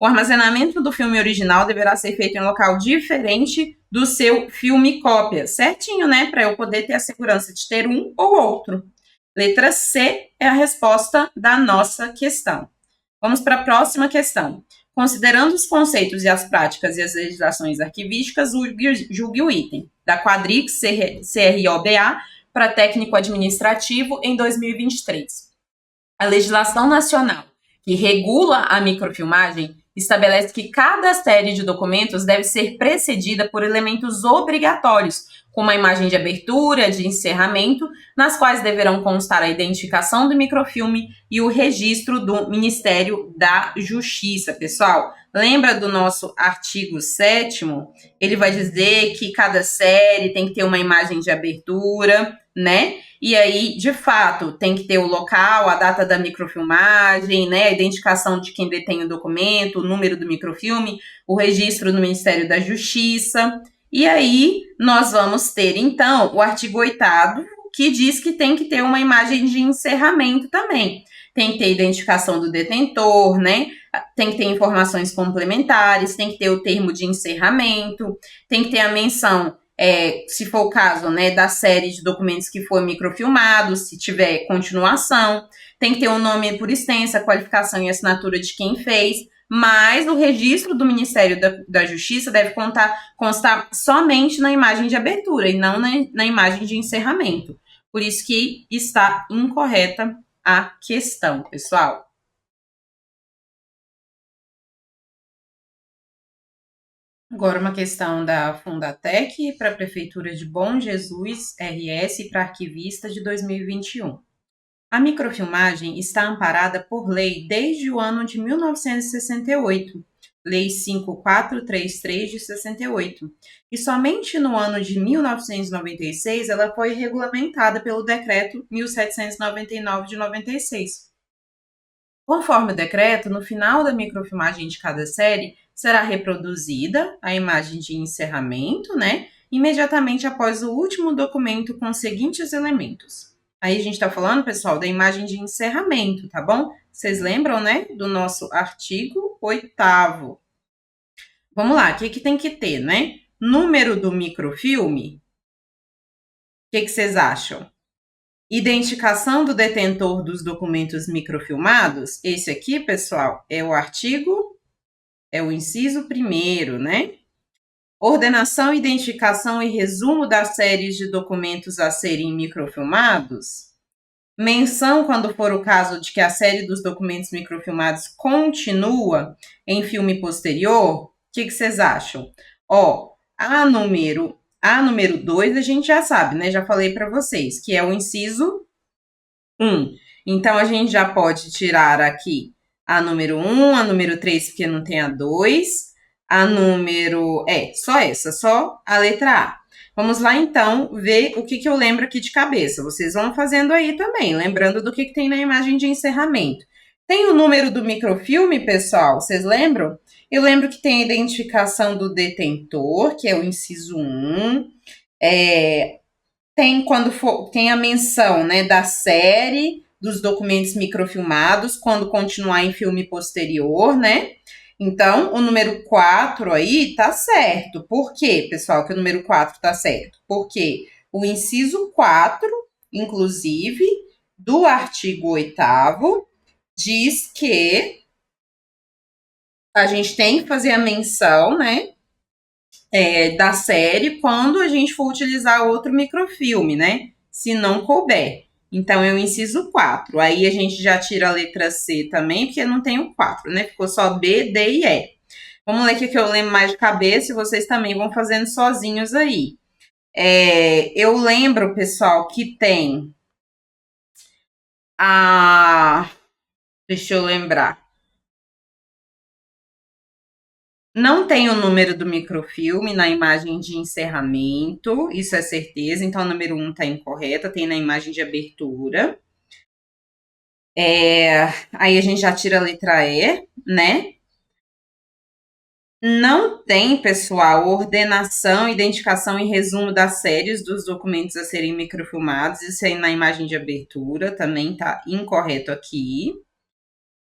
O armazenamento do filme original deverá ser feito em um local diferente do seu filme cópia. Certinho, né? Para eu poder ter a segurança de ter um ou outro. Letra C é a resposta da nossa questão. Vamos para a próxima questão. Considerando os conceitos e as práticas e as legislações arquivísticas, julgue o item da Quadrix CROBA para técnico administrativo em 2023. A legislação nacional que regula a microfilmagem estabelece que cada série de documentos deve ser precedida por elementos obrigatórios, como a imagem de abertura, de encerramento, nas quais deverão constar a identificação do microfilme e o registro do Ministério da Justiça. Pessoal, lembra do nosso artigo 7º? Ele vai dizer que cada série tem que ter uma imagem de abertura, né? E aí, de fato, tem que ter o local, a data da microfilmagem, né? A identificação de quem detém o documento, o número do microfilme, o registro no Ministério da Justiça. E aí, nós vamos ter, então, o artigo 8º, que diz que tem que ter uma imagem de encerramento também. Tem que ter identificação do detentor, né? Tem que ter informações complementares, tem que ter o termo de encerramento, tem que ter a menção, se for o caso, né, da série de documentos que for microfilmado, se tiver continuação, tem que ter o nome por extenso, a qualificação e assinatura de quem fez, mas o registro do Ministério da Justiça deve constar somente na imagem de abertura e não na imagem de encerramento. Por isso que está incorreta a questão, pessoal. Agora uma questão da Fundatec para a Prefeitura de Bom Jesus, RS, e para arquivista de 2021. A microfilmagem está amparada por lei desde o ano de 1968, Lei 5433 de 68, e somente no ano de 1996 ela foi regulamentada pelo Decreto 1799 de 96. Conforme o decreto, no final da microfilmagem de cada série, será reproduzida a imagem de encerramento, né? Imediatamente após o último documento com os seguintes elementos. Aí a gente está falando, pessoal, da imagem de encerramento, tá bom? Vocês lembram, né? Do nosso artigo 8º. Vamos lá, o que tem que ter, né? Número do microfilme. O que vocês acham? Identificação do detentor dos documentos microfilmados. Esse aqui, pessoal, é o artigo É o inciso 1º, né? Ordenação, identificação e resumo das séries de documentos a serem microfilmados. Menção, quando for o caso, de que a série dos documentos microfilmados continua em filme posterior. O que vocês acham? Ó, a número 2 a gente já sabe, né? Já falei para vocês, que é o inciso 1. Então, a gente já pode tirar aqui a número 1, a número 3, porque não tem a 2. A número... só essa, só a letra A. Vamos lá, então, ver o que eu lembro aqui de cabeça. Vocês vão fazendo aí também, lembrando do que tem na imagem de encerramento. Tem o número do microfilme, pessoal? Vocês lembram? Eu lembro que tem a identificação do detentor, que é o inciso 1. Tem a menção, né, da série dos documentos microfilmados, quando continuar em filme posterior, né? Então, o número 4 aí tá certo. Por quê, pessoal, que o número 4 tá certo? Porque o inciso 4, inclusive, do artigo 8º, diz que a gente tem que fazer a menção, né, da série quando a gente for utilizar outro microfilme, né? Se não couber. Então, é o inciso 4. Aí a gente já tira a letra C também, porque não tem o 4, né? Ficou só B, D e E. Vamos ler aqui que eu lembro mais de cabeça e vocês também vão fazendo sozinhos aí. Eu lembro, pessoal, que tem a... Deixa eu lembrar. Não tem o número do microfilme na imagem de encerramento, isso é certeza. Então, o número 1 está incorreta, tem na imagem de abertura. Aí a gente já tira a letra E, né? Não tem, pessoal, ordenação, identificação e resumo das séries dos documentos a serem microfilmados. Isso aí na imagem de abertura também está incorreto aqui.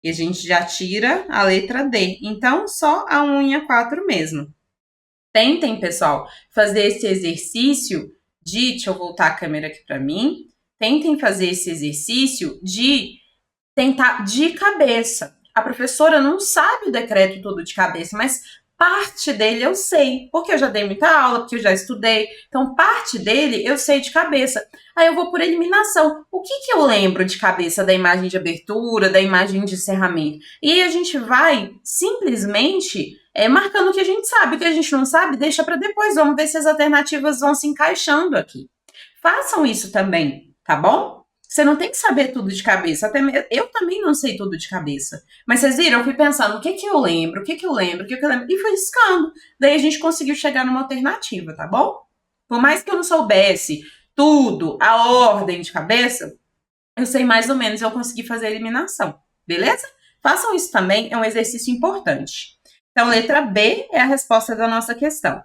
E a gente já tira a letra D. Então, só a 1 e a 4 mesmo. Tentem, pessoal, fazer esse exercício de... Deixa eu voltar a câmera aqui para mim. Tentem fazer esse exercício de tentar de cabeça. A professora não sabe o decreto todo de cabeça, mas parte dele eu sei, porque eu já dei muita aula, porque eu já estudei. Então, parte dele eu sei de cabeça. Aí eu vou por eliminação. O que eu lembro de cabeça da imagem de abertura, da imagem de encerramento? E a gente vai simplesmente marcando o que a gente sabe. O que a gente não sabe, deixa para depois. Vamos ver se as alternativas vão se encaixando aqui. Façam isso também, tá bom? Você não tem que saber tudo de cabeça. Até eu também não sei tudo de cabeça. Mas vocês viram? Eu fui pensando, o que eu lembro? E fui riscando. Daí a gente conseguiu chegar numa alternativa, tá bom? Por mais que eu não soubesse tudo, a ordem de cabeça, eu sei mais ou menos, eu consegui fazer a eliminação. Beleza? Façam isso também, é um exercício importante. Então, letra B é a resposta da nossa questão.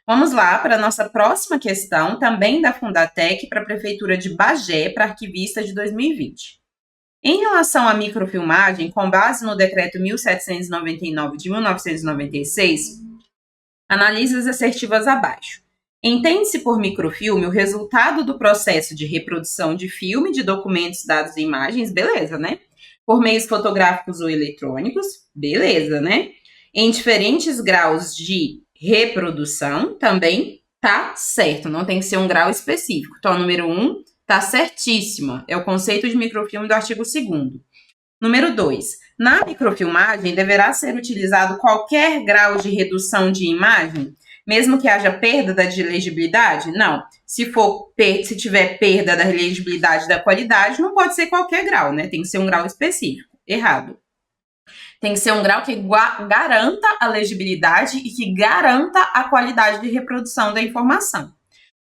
Vamos lá para a nossa próxima questão, também da Fundatec, para a Prefeitura de Bagé, para arquivista de 2020. Em relação à microfilmagem, com base no Decreto 1799 de 1996, analise as assertivas abaixo. Entende-se por microfilme o resultado do processo de reprodução de filme, de documentos, dados e imagens, beleza, né? Por meios fotográficos ou eletrônicos, beleza, né? Em diferentes graus de reprodução, também tá certo, não tem que ser um grau específico. Então, número 1 tá certíssima, é o conceito de microfilme do artigo 2º. Número 2, na microfilmagem deverá ser utilizado qualquer grau de redução de imagem, mesmo que haja perda da legibilidade? Não. Se tiver perda da legibilidade da qualidade, não pode ser qualquer grau, né? Tem que ser um grau específico. Errado. Tem que ser um grau que garanta a legibilidade e que garanta a qualidade de reprodução da informação.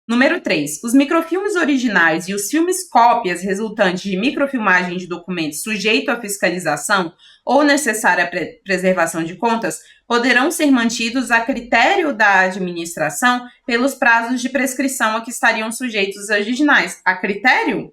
Número 3. Os microfilmes originais e os filmes cópias resultantes de microfilmagem de documentos sujeito à fiscalização ou necessária preservação de contas poderão ser mantidos a critério da administração pelos prazos de prescrição a que estariam sujeitos os originais. A critério?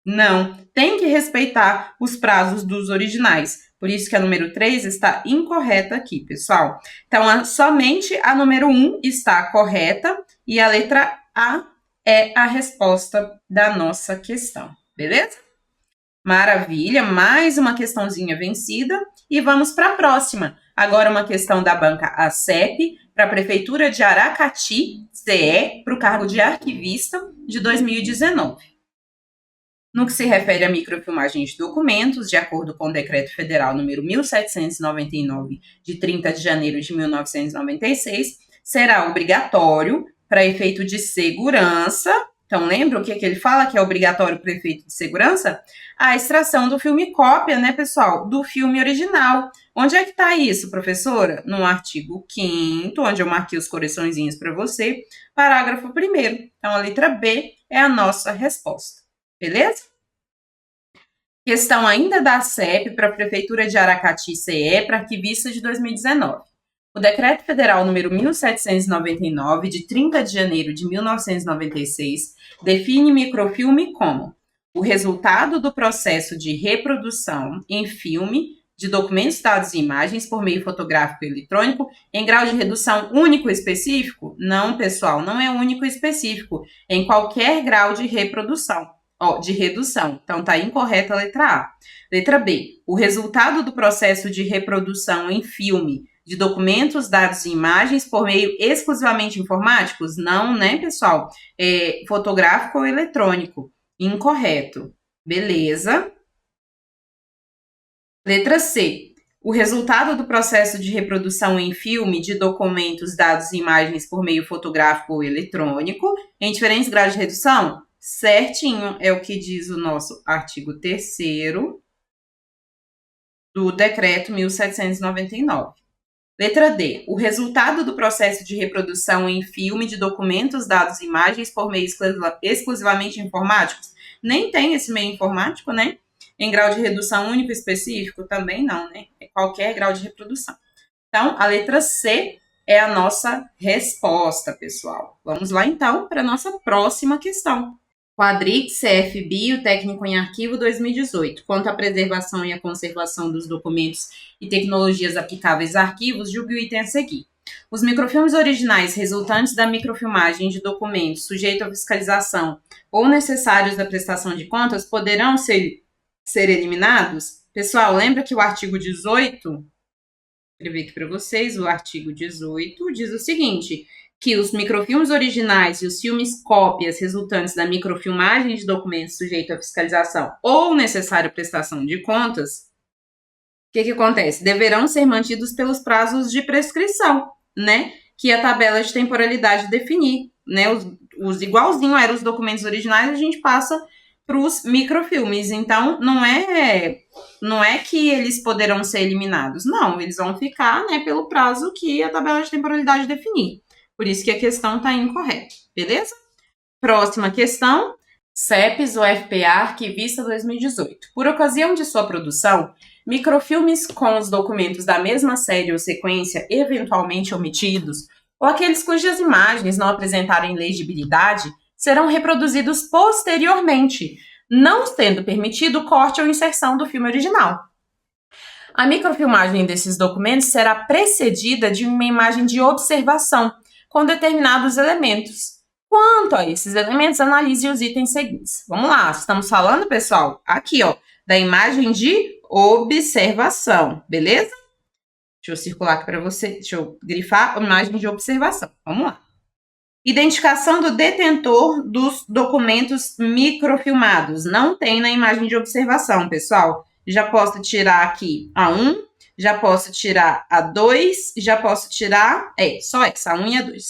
Não. Tem que respeitar os prazos dos originais. Por isso que a número 3 está incorreta aqui, pessoal. Então, somente a número 1 está correta e a letra A é a resposta da nossa questão, beleza? Maravilha, mais uma questãozinha vencida e vamos para a próxima. Agora uma questão da banca ACEP para a Prefeitura de Aracati, CE, para o cargo de arquivista de 2019. No que se refere à microfilmagem de documentos, de acordo com o Decreto Federal número 1799, de 30 de janeiro de 1996, será obrigatório, para efeito de segurança. Então, lembra o que ele fala que é obrigatório para efeito de segurança? A extração do filme cópia, né, pessoal, do filme original. Onde é que está isso, professora? No artigo 5º, onde eu marquei os coraçõezinhos para você, parágrafo 1º. Então, a letra B é a nossa resposta. Beleza? Questão ainda da CEP para a Prefeitura de Aracati, CE, para arquivista de 2019. O Decreto Federal número 1799, de 30 de janeiro de 1996, define microfilme como o resultado do processo de reprodução em filme de documentos, dados e imagens por meio fotográfico e eletrônico em grau de redução único e específico? Não, pessoal, não é único e específico, é em qualquer grau de reprodução. De redução. Então, tá incorreta a letra A. Letra B. O resultado do processo de reprodução em filme de documentos, dados e imagens por meio exclusivamente informáticos? Não, né, pessoal? É fotográfico ou eletrônico. Incorreto. Beleza. Letra C. O resultado do processo de reprodução em filme de documentos, dados e imagens por meio fotográfico ou eletrônico em diferentes graus de redução? Certinho, é o que diz o nosso artigo 3º do Decreto 1799. Letra D. O resultado do processo de reprodução em filme de documentos, dados e imagens por meio exclusivamente informáticos? Nem tem esse meio informático, né? Em grau de redução único específico? Também não, né? É qualquer grau de reprodução. Então, a letra C é a nossa resposta, pessoal. Vamos lá, então, para a nossa próxima questão. Quadrix, CFB, o Técnico em Arquivo 2018, quanto à preservação e à conservação dos documentos e tecnologias aplicáveis a arquivos, julgue o item a seguir. Os microfilmes originais resultantes da microfilmagem de documentos sujeitos à fiscalização ou necessários da prestação de contas poderão ser eliminados? Pessoal, lembra que o artigo 18, vou escrever aqui para vocês, o artigo 18 diz o seguinte, que os microfilmes originais e os filmes cópias resultantes da microfilmagem de documentos sujeitos à fiscalização ou necessária prestação de contas, o que acontece? Deverão ser mantidos pelos prazos de prescrição, né? Que a tabela de temporalidade definir, né? Os igualzinho eram os documentos originais, a gente passa para os microfilmes. Então, não é que eles poderão ser eliminados. Não, eles vão ficar, né, pelo prazo que a tabela de temporalidade definir. Por isso que a questão está incorreta, beleza? Próxima questão, CEPES UFPA Arquivista 2018. Por ocasião de sua produção, microfilmes com os documentos da mesma série ou sequência eventualmente omitidos, ou aqueles cujas imagens não apresentarem legibilidade, serão reproduzidos posteriormente, não sendo permitido corte ou inserção do filme original. A microfilmagem desses documentos será precedida de uma imagem de observação, com determinados elementos. Quanto a esses elementos, analise os itens seguintes. Vamos lá, estamos falando, pessoal, aqui, ó, da imagem de observação, beleza? Deixa eu circular aqui para você, deixa eu grifar a imagem de observação. Vamos lá. Identificação do detentor dos documentos microfilmados. Não tem na imagem de observação, pessoal. Já posso tirar aqui a 1, já posso tirar a 2, já posso tirar... só essa, a 1 e a 2.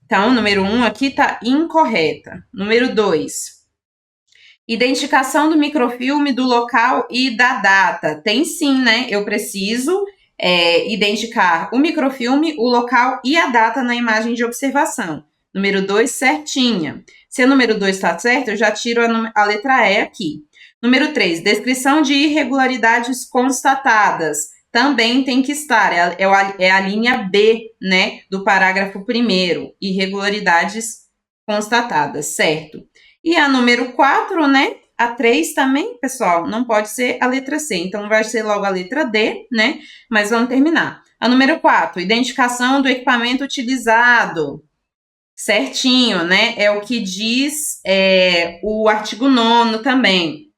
Então, número 1 aqui está incorreta. Número 2. Identificação do microfilme, do local e da data. Tem sim, né? Eu preciso identificar o microfilme, o local e a data na imagem de observação. Número 2, certinha. Se o número 2 está certo, eu já tiro a letra E aqui. Número 3, descrição de irregularidades constatadas. Também tem que estar, é a linha B, né, do parágrafo 1º, irregularidades constatadas, certo? E a número 4, né, a 3 também, pessoal, não pode ser a letra C, então vai ser logo a letra D, né, mas vamos terminar. A número 4, identificação do equipamento utilizado, certinho, né, é o que diz o artigo 9º também.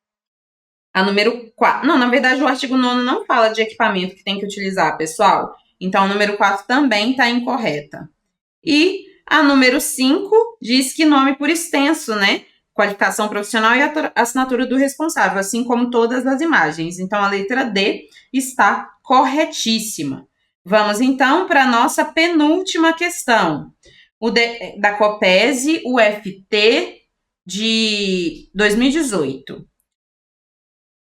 A número 4. Não, na verdade, o artigo 9º não fala de equipamento que tem que utilizar, pessoal. Então, a número 4 também está incorreta. E a número 5 diz que nome por extenso, né? Qualificação profissional e assinatura do responsável, assim como todas as imagens. Então, a letra D está corretíssima. Vamos, então, para a nossa penúltima questão. Da COPESE, UFT, de 2018.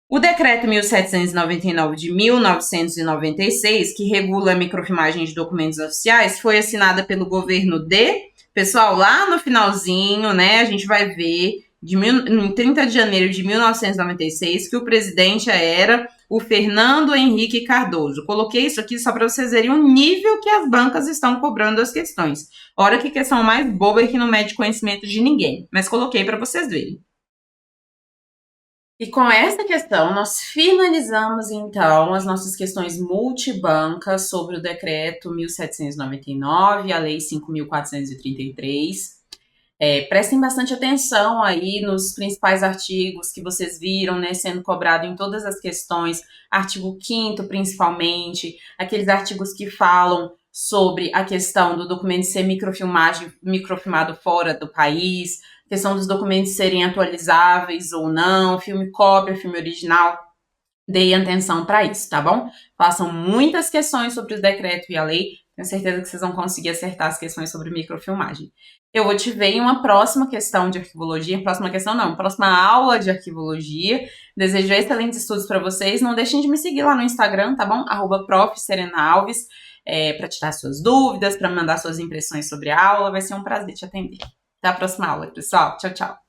O Decreto 1799 de 1996, que regula a microfilmagem de documentos oficiais, foi assinada pelo governo pessoal, lá no finalzinho, né, a gente vai ver, em 30 de janeiro de 1996, que o presidente era o Fernando Henrique Cardoso. Coloquei isso aqui só para vocês verem o nível que as bancas estão cobrando as questões. Ora, que questão mais boba e que não mede conhecimento de ninguém, mas coloquei para vocês verem. E com essa questão, nós finalizamos, então, as nossas questões multibancas sobre o Decreto 1799 e a Lei 5.433. Prestem bastante atenção aí nos principais artigos que vocês viram, né, sendo cobrado em todas as questões, artigo 5º principalmente, aqueles artigos que falam sobre a questão do documento ser microfilmado fora do país, questão dos documentos serem atualizáveis ou não, filme cópia, filme original. Deem atenção para isso, tá bom? Façam muitas questões sobre o decreto e a lei. Tenho certeza que vocês vão conseguir acertar as questões sobre microfilmagem. Eu vou te ver em uma próxima questão de arquivologia. Próxima aula de arquivologia. Desejo excelentes estudos para vocês. Não deixem de me seguir lá no Instagram, tá bom? @prof.serenaalves, para tirar suas dúvidas, para mandar suas impressões sobre a aula. Vai ser um prazer te atender. Até a próxima aula, pessoal. Tchau, tchau.